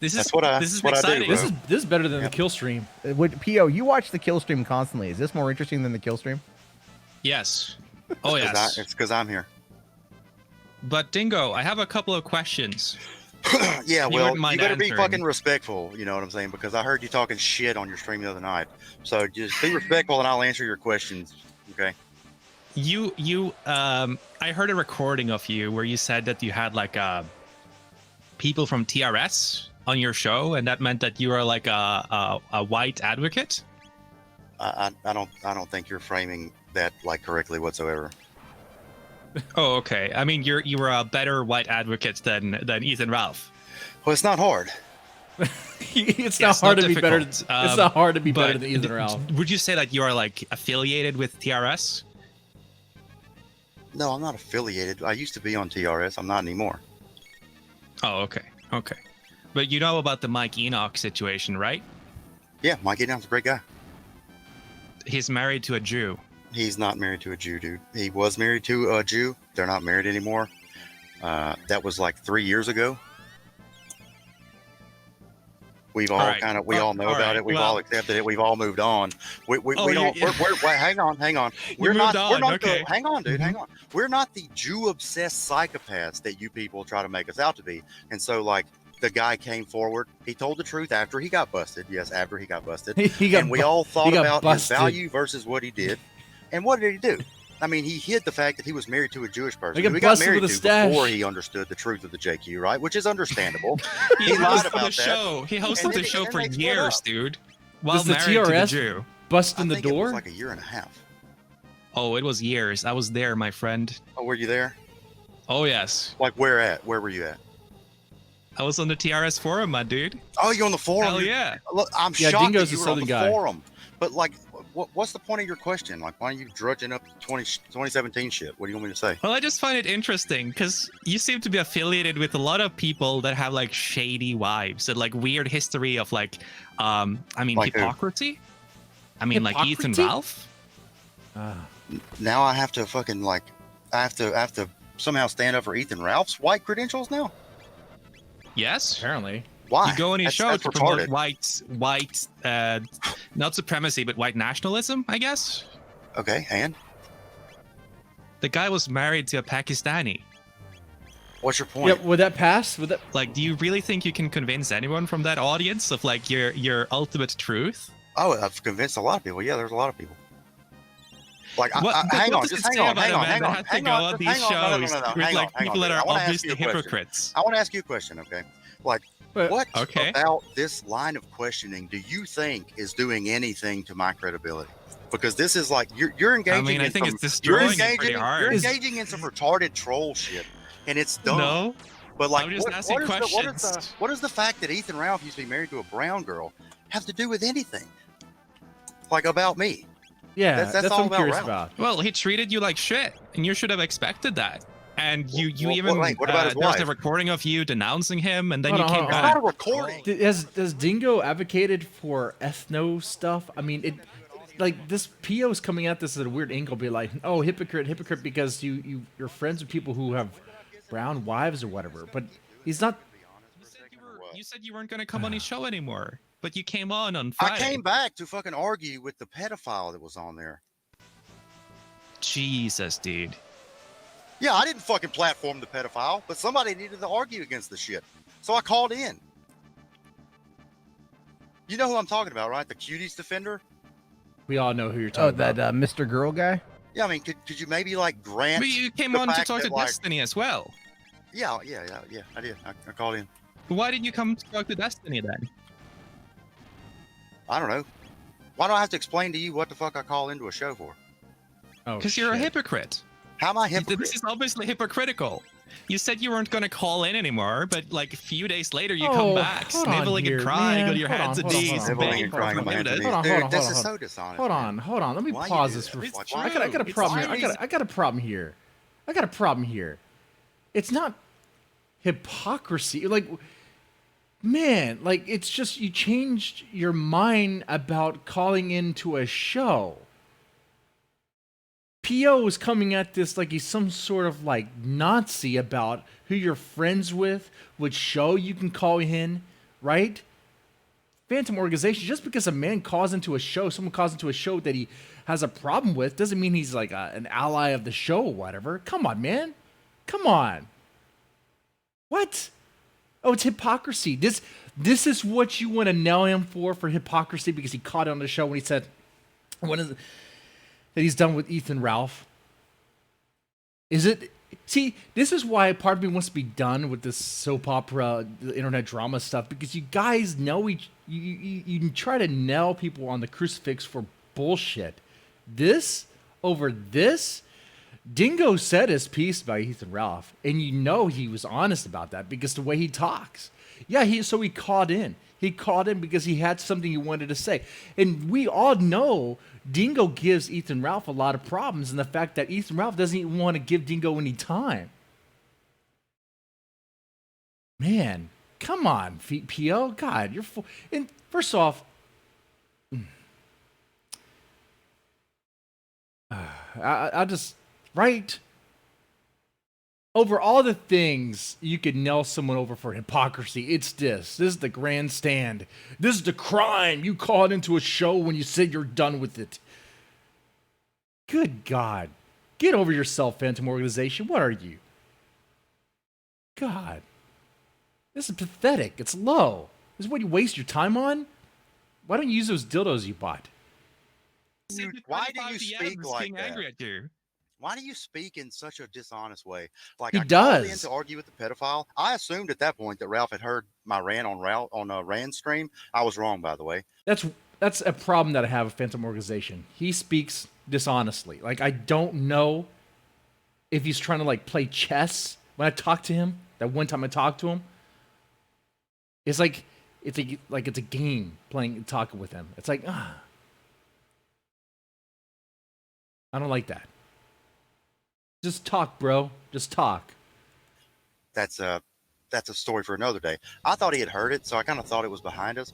This is what I do, exciting. bro. This is better than the kill stream. Would P.O., you watch the kill stream constantly. Is this more interesting than the kill stream? Yes. Oh yes. It's because I'm here. But Dingo, I have a couple of questions. Yeah, You well, wouldn't you mind better be answering. fucking respectful, you know what I'm saying? Because I heard you talking shit on your stream the other night. So just be respectful and I'll answer your questions, okay? I heard a recording of you where you said that you had like people from TRS on your show, and that meant that you were like a white advocate. I don't think you're framing that like correctly whatsoever. Oh, okay. I mean, you were a better white advocate than Ethan Ralph. Well, it's not hard. It's Yeah, not it's hard not to be better. difficult. It's not hard to be better But than Ethan Ralph. would you say that you are like affiliated with TRS? No, I'm not affiliated. I used to be on TRS. I'm not anymore. Oh, okay. But you know about the Mike Enoch situation, right? Yeah, Mike Adam's a great guy. He's married to a Jew. He's not married to a Jew, dude. He was married to a Jew. They're not married anymore. That was like 3 years ago. We've all right. kind of, we all know All about right. it. We've Well- all accepted it. We've all moved on. We Oh, don't, you're- wait, hang on. We're moved not, on, okay. hang on, dude, hang on. We're not the Jew obsessed psychopaths that you people try to make us out to be. And so like the guy came forward, he told the truth after he got busted. Yes, after he got busted. And we all thought got about busted. his value versus what he did. And what did he do? I mean, he hid the fact that he was married to a Jewish person. He got He got busted married with a to stash. before he understood the truth of the JQ, right? Which is understandable. He lied hosted about the that. show. He And hosted then the they- show and for they split years, up. dude. While Does the married to the TRS Jew. Bust I in the think it was door. like a year and a half. Oh, it was years. I was there, my friend. Oh, were you there? Oh yes, Like where at? Where were you at? I was on the TRS forum, my dude. Oh, you're on the forum. Hell yeah. Look, I'm Yeah, shocked Dingo's that you a were on Southern the guy. forum. But like, what's the point of your question? Like, why are you drudging up 2017 shit? What do you want me to say? Well, I just find it interesting because you seem to be affiliated with a lot of people that have like shady wives and like weird history of like, I mean, Like who? hypocrisy. I mean, like Ethan Hypocrisy? Ralph. Now I have to fucking like, I have to somehow stand up for Ethan Ralph's white credentials now. Yes. Apparently. Why? You go on his show That's to promote retarded. white, not supremacy, but white nationalism, I guess. Okay, and The guy was married to a Pakistani. what's your point? Yeah, would that pass? Would that? Like, do you really think you can convince anyone from that audience of like your ultimate truth? Oh, I've convinced a lot of people. Yeah, there's a lot of people. Like, What hang on, does just it hang say on, about hang a on, man hang that on, has to hang go on, on just these hang on. No, shows hang with like on, people that dude. I are wanna ask obviously you a question. hypocrites? I want to ask you a question, okay? Like, But- what Okay. about this line of questioning do you think is doing anything to my credibility? Because this is like you're engaging. I mean, I in think some, it's destroying it pretty You're hard. engaging in some retarded troll shit, and it's dumb. No, But like, I'm just asking questions. what does the fact that Ethan Ralph used to be married to a brown girl have to do with anything? Like about me? Yeah, That's that's all what I'm about curious Ralph. about. well, he treated you like shit, and you should have expected that. And you Well, even wait, what about his there was a wife? recording of you denouncing him, and then Hold you on, came hold It's on, back. not a recording. Has Dingo advocated for ethno stuff? I mean, it like this PO's coming at this at a weird angle, be like, oh, hypocrite, because you're friends with people who have brown wives or whatever. But he's not. You said you weren't going to come on his show anymore, but you came on I Friday. came back to fucking argue with the pedophile that was on there. Jesus, dude. Yeah, I didn't fucking platform the pedophile, but somebody needed to argue against the shit. So I called in. You know who I'm talking about, right? The cuties defender? We all know who you're Oh, talking that about. Mr. Girl guy. Yeah, I mean, could you maybe like grant But you came the on to fact talk to that, like- Destiny as well. Yeah, I did. I called in. Why didn't you come to talk to Destiny then? I don't know. Why do I have to explain to you what the fuck I call into a show for? Oh, Because you're a shit. hypocrite. How am I hypocrite? This is obviously hypocritical. You said you weren't going to call in anymore, but like a few days later, you Oh, come back, hold on sniveling here, and crying man. on your Hold hands on, and hold on, knees, hold on, Sniveling begging and for crying on my hands and forgiveness. knees. Hold on, Dude, this hold is on. so dishonest. Hold man. on. Let me Why you pause do this that? for. It's I got a true. It's problem here. true. I got a problem here. I got a problem here. It's not hypocrisy. Like, man, like it's just you changed your mind about calling into a show. PO is coming at this like he's some sort of like Nazi about who you're friends with, which show you can call in, right? Phantom organization, just because a man calls into a show, someone calls into a show that he has a problem with, doesn't mean he's like an ally of the show or whatever. Come on, man. Come on. What? Oh, it's hypocrisy. This is what you want to nail him for hypocrisy because he caught it on the show when he said that he's done with Ethan Ralph. Is it? See, this is why part of me wants to be done with this soap opera, the internet drama stuff, because you guys know you try to nail people on the crucifix for bullshit. This over this, Dingo said his piece about Ethan Ralph, and you know he was honest about that because the way he talks. Yeah, he caught in. He caught in because he had something he wanted to say. And we all know Dingo gives Ethan Ralph a lot of problems, and the fact that Ethan Ralph doesn't even want to give Dingo any time. Man, come on, PO. God, you're full. And first off, I just, right? Over all the things you could nail someone over for hypocrisy, it's this. This is the grandstand. This is the crime. You called into a show when you said you're done with it. Good God. Get over yourself, Phantom Organization. What are you? God. This is pathetic. It's low. This is what you waste your time on? Why don't you use those dildos you bought? Dude, why do you speak like being that? angry at you? Why do you speak in such a dishonest way? Like He I called in does. to argue with the pedophile. I assumed at that point that Ralph had heard my rant on Rand's stream. I was wrong, by the way. That's a problem that I have with Phantom Organization. He speaks dishonestly. Like I don't know if he's trying to like play chess. When I talk to him, that one time I talked to him, it's like it's a game talking with him. It's like I don't like that. Just talk, bro. Just talk. That's a story for another day. I thought he had heard it, so I kind of thought it was behind us.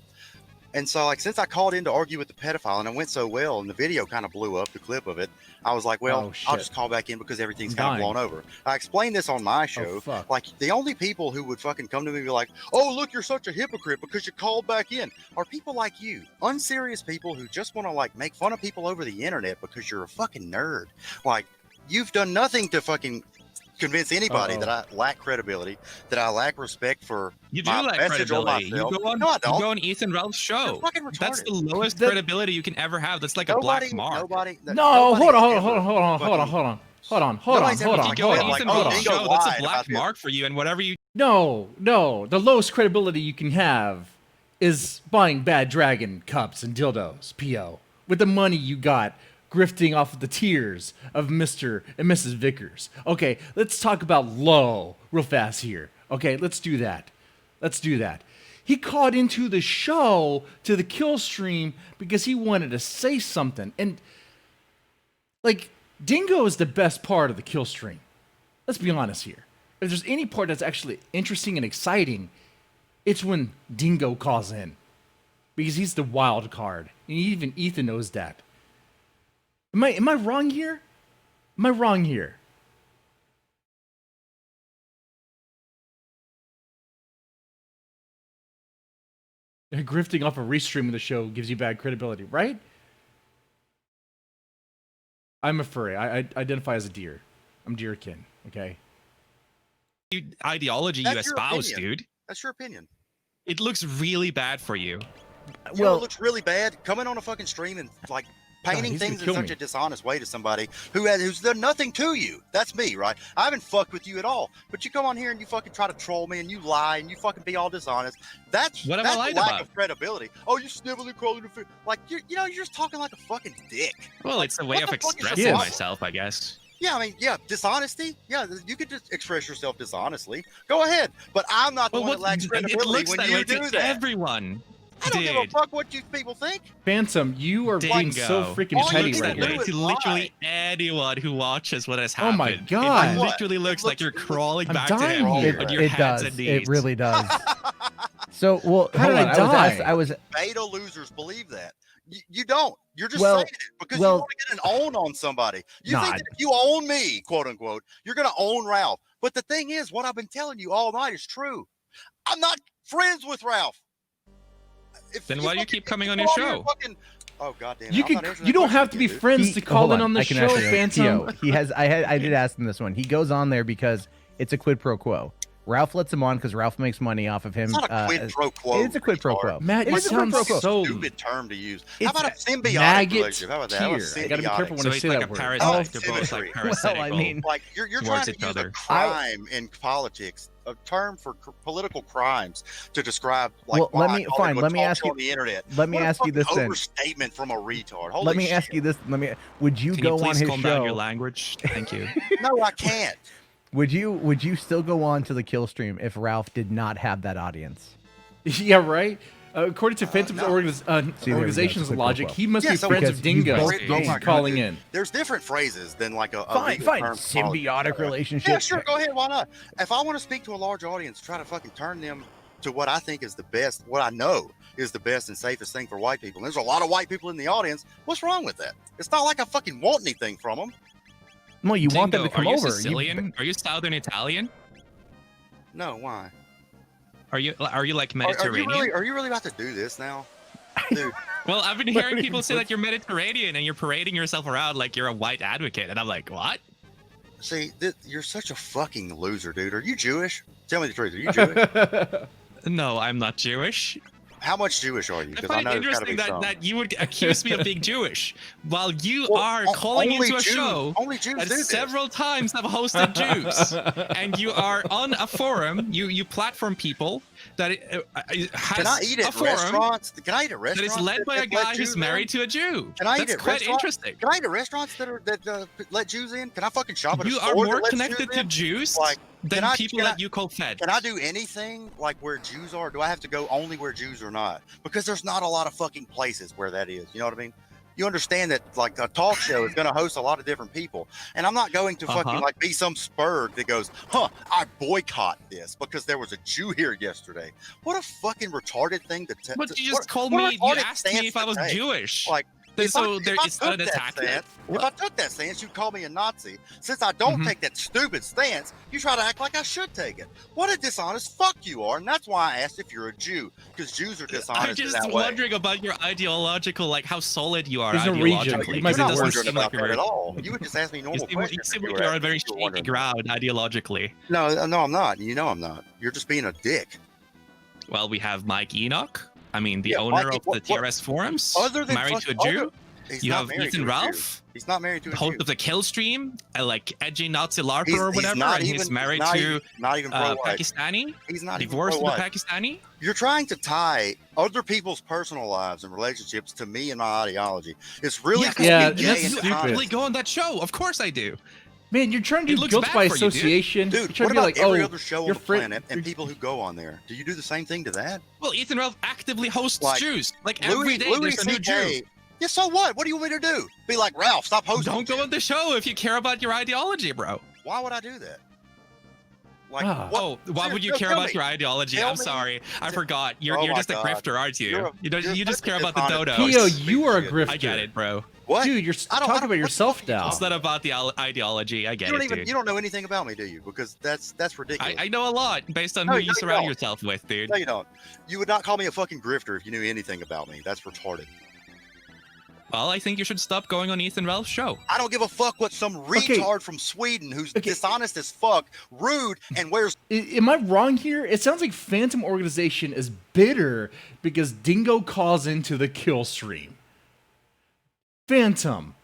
And so, like, since I called in to argue with the pedophile and it went so well and the video kind of blew up, the clip of it, I was like, well, Oh, I'll shit. just call back in because everything's I'm kind of dying. blown over. I explained this on my show. fuck. Like, the only people who would fucking come to me and be like, oh, look, you're such a hypocrite because you called back in, are people like you. Unserious people who just want to, like, make fun of people over the internet because you're a fucking nerd. Like, you've done nothing to fucking convince anybody that I lack credibility, that I lack respect for You do my like message or credibility. You myself. go on, No, I you don't. go on Ethan Ralph's show. You're fucking That's the retarded. lowest credibility you can ever have. That's like a black mark. No, hold on. Nobody's ever If you go on like, Ethan oh, Ralph's Dingo show, that's lied a black about this. mark for you, and whatever you No. The lowest credibility you can have is buying Bad Dragon cups and dildos, P.O. with the money you got grifting off of the tears of Mr. and Mrs. Vickers. Okay, let's talk about low real fast here. Okay, let's do that. He called into the show to the Killstream because he wanted to say something. And, like, Dingo is the best part of the Killstream. Let's be honest here. If there's any part that's actually interesting and exciting, it's when Dingo calls in. Because he's the wild card. And even Ethan knows that. Am I wrong here? Grifting off a restream of the show gives you bad credibility, right? I'm a furry. I identify as a deer. I'm deerkin, okay? ideology you That's your espouse, opinion. dude. That's your opinion. It looks really bad for you. You know, it looks really bad coming on a fucking stream and like painting he's things gonna in kill such me. a dishonest way to somebody who's done nothing to you. That's me, right? I haven't fucked with you at all. But you come on here and you fucking try to troll me and you lie and you fucking be all dishonest. That's What have I that's lied a lack about? of credibility. Oh, you sniveling, crawling, like you're just talking like a fucking dick. Well, it's a way what of the fuck is your expressing problem? myself, I guess. Yeah, I mean, yeah, dishonesty. Yeah, you could just express yourself dishonestly. Go ahead, but I'm not the Well, one that lacks it credibility looks when that you way do to that. everyone. I don't give a Dude. fuck what you people think. Phantom, you are being so Dingo. freaking All you petty Looks right that here. way do to is literally anyone who watches what has Oh happened. my God. It What? literally looks like you're it looks- crawling I'm back to dying him here. on your It hands does. and knees. It really does. So, well, How hold did on. I die? I was Beta losers believe that. You don't. You're just Well- saying it because well- you want to get an own on somebody. You Nah. think that if you own me, quote unquote, you're going to own Ralph. But the thing is, what I've been telling you all night is true. I'm not friends with Ralph. Then why do you fucking- keep coming if on you your go show? fucking- oh god damn it! You I'm not can. answering You that don't question have to be again, dude. friends to call hold in on the I can show, answer it. Phantom. Tio, he has. I did ask him this one. He goes on there because it's a quid pro quo. Ralph lets him on because Ralph makes money off of him. It's not a quid pro quo. It's a quid pro retard. quo. Matt, It you is a quid sound pro quo. so Stupid term to use. It's How about a symbiotic maggot relationship? How about that? How about tier. I gotta be careful symbiotic? when So I it's say like that a word. parasite. They're both symmetry. like Well, I parasitical. mean, Like you're towards trying to each use other. a crime in politics, a term for political crimes to describe like Well, why let me- I call fine, it a let me talk ask show you- on the internet. let me What a ask you fucking this then. overstatement from a retard. Holy let me shit. ask you this. Would you Can go you on please his calm down your show? language? Thank you. No, I can't. Would you still go on to the kill stream if Ralph did not have that audience? Yeah, right. According to Phantom's no. organization's there we go. It's a logic, quid pro quo. he must Yeah, be so friends because with you Dingo. both Oh my He's God, calling dude. in. There's different phrases than like a Fine, legal fine. term for politics. Symbiotic relationship. Yeah, sure. Go ahead. Why not? If I want to speak to a large audience, try to fucking turn them to what I think is the best, what I know is the best and safest thing for white people. And there's a lot of white people in the audience. What's wrong with that? It's not like I fucking want anything from them. No, you want them to Dingo, come are you over. Sicilian? Are you Southern Italian? No, why? Are you like Are Mediterranean? you really about to do this now? Dude, Well, I've been hearing people say that you're Mediterranean and you're parading yourself around like you're a white advocate, and I'm like, what? see, you're such a fucking loser, dude. Are you Jewish? Tell me the truth. Are you Jewish? No, I'm not Jewish. How much Jewish are you? I Because find know it there's gotta interesting be some. that you would accuse me of being Jewish, while you Well, are calling only into a Jews- show Only Jews that do this. several times have hosted Jews, and you are on a forum. You platform people that has Can I eat a at forum restaurants? Can I eat at that restaurants? is led by a let guy who's Jews in? married to a Jew. Can I eat That's at quite restaurants? interesting. Can I eat at restaurants that let Jews in? Can I fucking shop at a You store are more that lets connected Jews to in? Jews Like, than can I- people can I- that you call fed. Can I do anything like where Jews are? Do I have to go only where Jews are not? Because there's not a lot of fucking places where that is. You know what I mean? You understand that like a talk show is going to host a lot of different people, and I'm not going to fucking like be some spurg that goes, I boycott this because there was a Jew here yesterday. What a fucking retarded thing to tell. But you just called me. You asked me if I was Jewish. Like, it's not an attack. If I took that stance, you'd call me a Nazi. Since I don't take that stupid stance, you try to act like I should take it. What a dishonest fuck you are, and that's why I asked if you're a Jew, because Jews are dishonest. I'm just in that way. wondering about your ideological, like how solid you are There's no region. ideologically. You might You're be not doesn't wondering seem about like that at all. You would just ask me normal you questions. seem if like were you're on very asking- shaky ground ideologically. No, I'm not. You know I'm not. You're just being a dick. Well, we have Mike Enoch. I mean, the Yeah, owner Mike, of the TRS forums, Other than married to a fucking- Jew. He's You not have married Ethan to a Jew. Ralph, He's not married to a the host Jew. of the Killstream, like edgy Nazi LARPer He's or whatever, not and even- he's married not to even- not even pro-white. Pakistani. He's not even Divorced with a pro-white. Pakistani. You're trying to tie other people's personal lives and relationships to me and my ideology. It's really Yeah, Yeah, fucking gay that's and you stupid. actively dishonest. go on that show. Of course I do. Man, you're trying to It do looks guilt bad by for you, dude. association. Dude, You're trying what to be about like, every oh, other show on your the friend- planet and people who go on there? Do you do the same thing to that? Well, Ethan Ralph actively hosts Like, Jews. Like every day, there's a new Jew. CK. Yeah, so what? What do you want me to do? Be like, Ralph, stop hosting. Don't go on the show if you care about your ideology, bro. Why would I do that? Like, Ah. what? Oh, why would you No, care tell about me. your ideology? Tell I'm me. sorry. I forgot. You're Oh you're my just a God. grifter, aren't you? You're You just care such a about the dishonest dodos. Pio, piece of you are a shit. grifter. I get it, bro. What? Dude, you're I don't- talking about yourself what the fuck are you now. It's not about the ideology. I get You don't it, even. dude. You don't know anything about me, do you? Because that's ridiculous. I know a lot based on No, who no, you you surround don't. yourself with, dude. No, you don't. You would not call me a fucking grifter if you knew anything about me. That's retarded. Well, I think you should stop going on Ethan Ralph's show. I don't give a fuck what some Okay. retard from Sweden who's dishonest as fuck, rude, and wears. Am I wrong here? It sounds like Phantom Organization is bitter because Dingo calls into the kill stream. Phantom,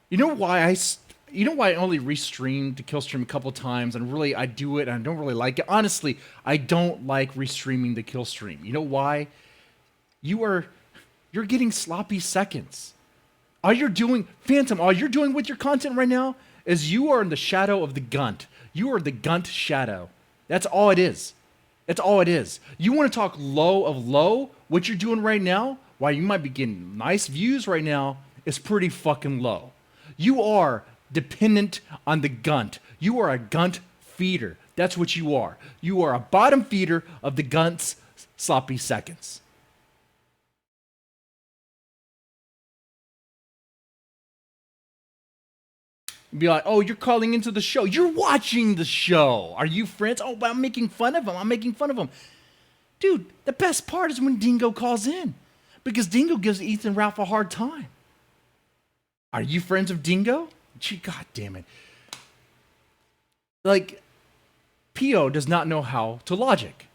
you know why I only restreamed the kill stream a couple times, and really I do it and I don't really like it. Honestly, I don't like restreaming the kill stream. You know why? You're getting sloppy seconds. All you're doing, Phantom, all you're doing with your content right now is you are in the shadow of the Gunt. You are the Gunt shadow. That's all it is. That's all it is. You want to talk low of low? What you're doing right now, while you might be getting nice views right now, is pretty fucking low. You are dependent on the Gunt. You are a Gunt feeder. That's what you are. You are a bottom feeder of the Gunt's sloppy seconds. Be like, oh, you're calling into the show. You're watching the show. Are you friends? Oh, but I'm making fun of him. I'm making fun of him. Dude, the best part is when Dingo calls in. Because Dingo gives Ethan Ralph a hard time. Are you friends of Dingo? Gee, God damn it. Like, Pio does not know how to logic.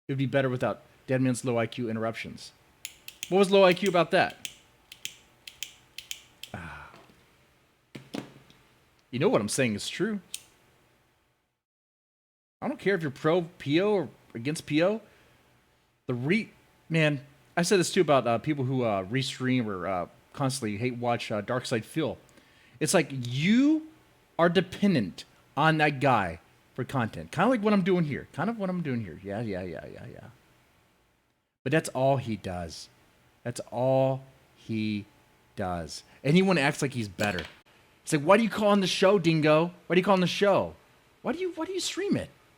It would be better without Deadman's low IQ interruptions. What was low IQ about that? You know what I'm saying is true. I don't care if you're pro PO or against PO. Man, I said this too about people who restream or constantly hate watch Darkside Phil. It's like you are dependent on that guy for content. Kind of like what I'm doing here. Yeah. But that's all he does. That's all he does. Anyone acts like he's better. It's like, why do you call on the show, Dingo? Why do you call on the show? Why do you stream it?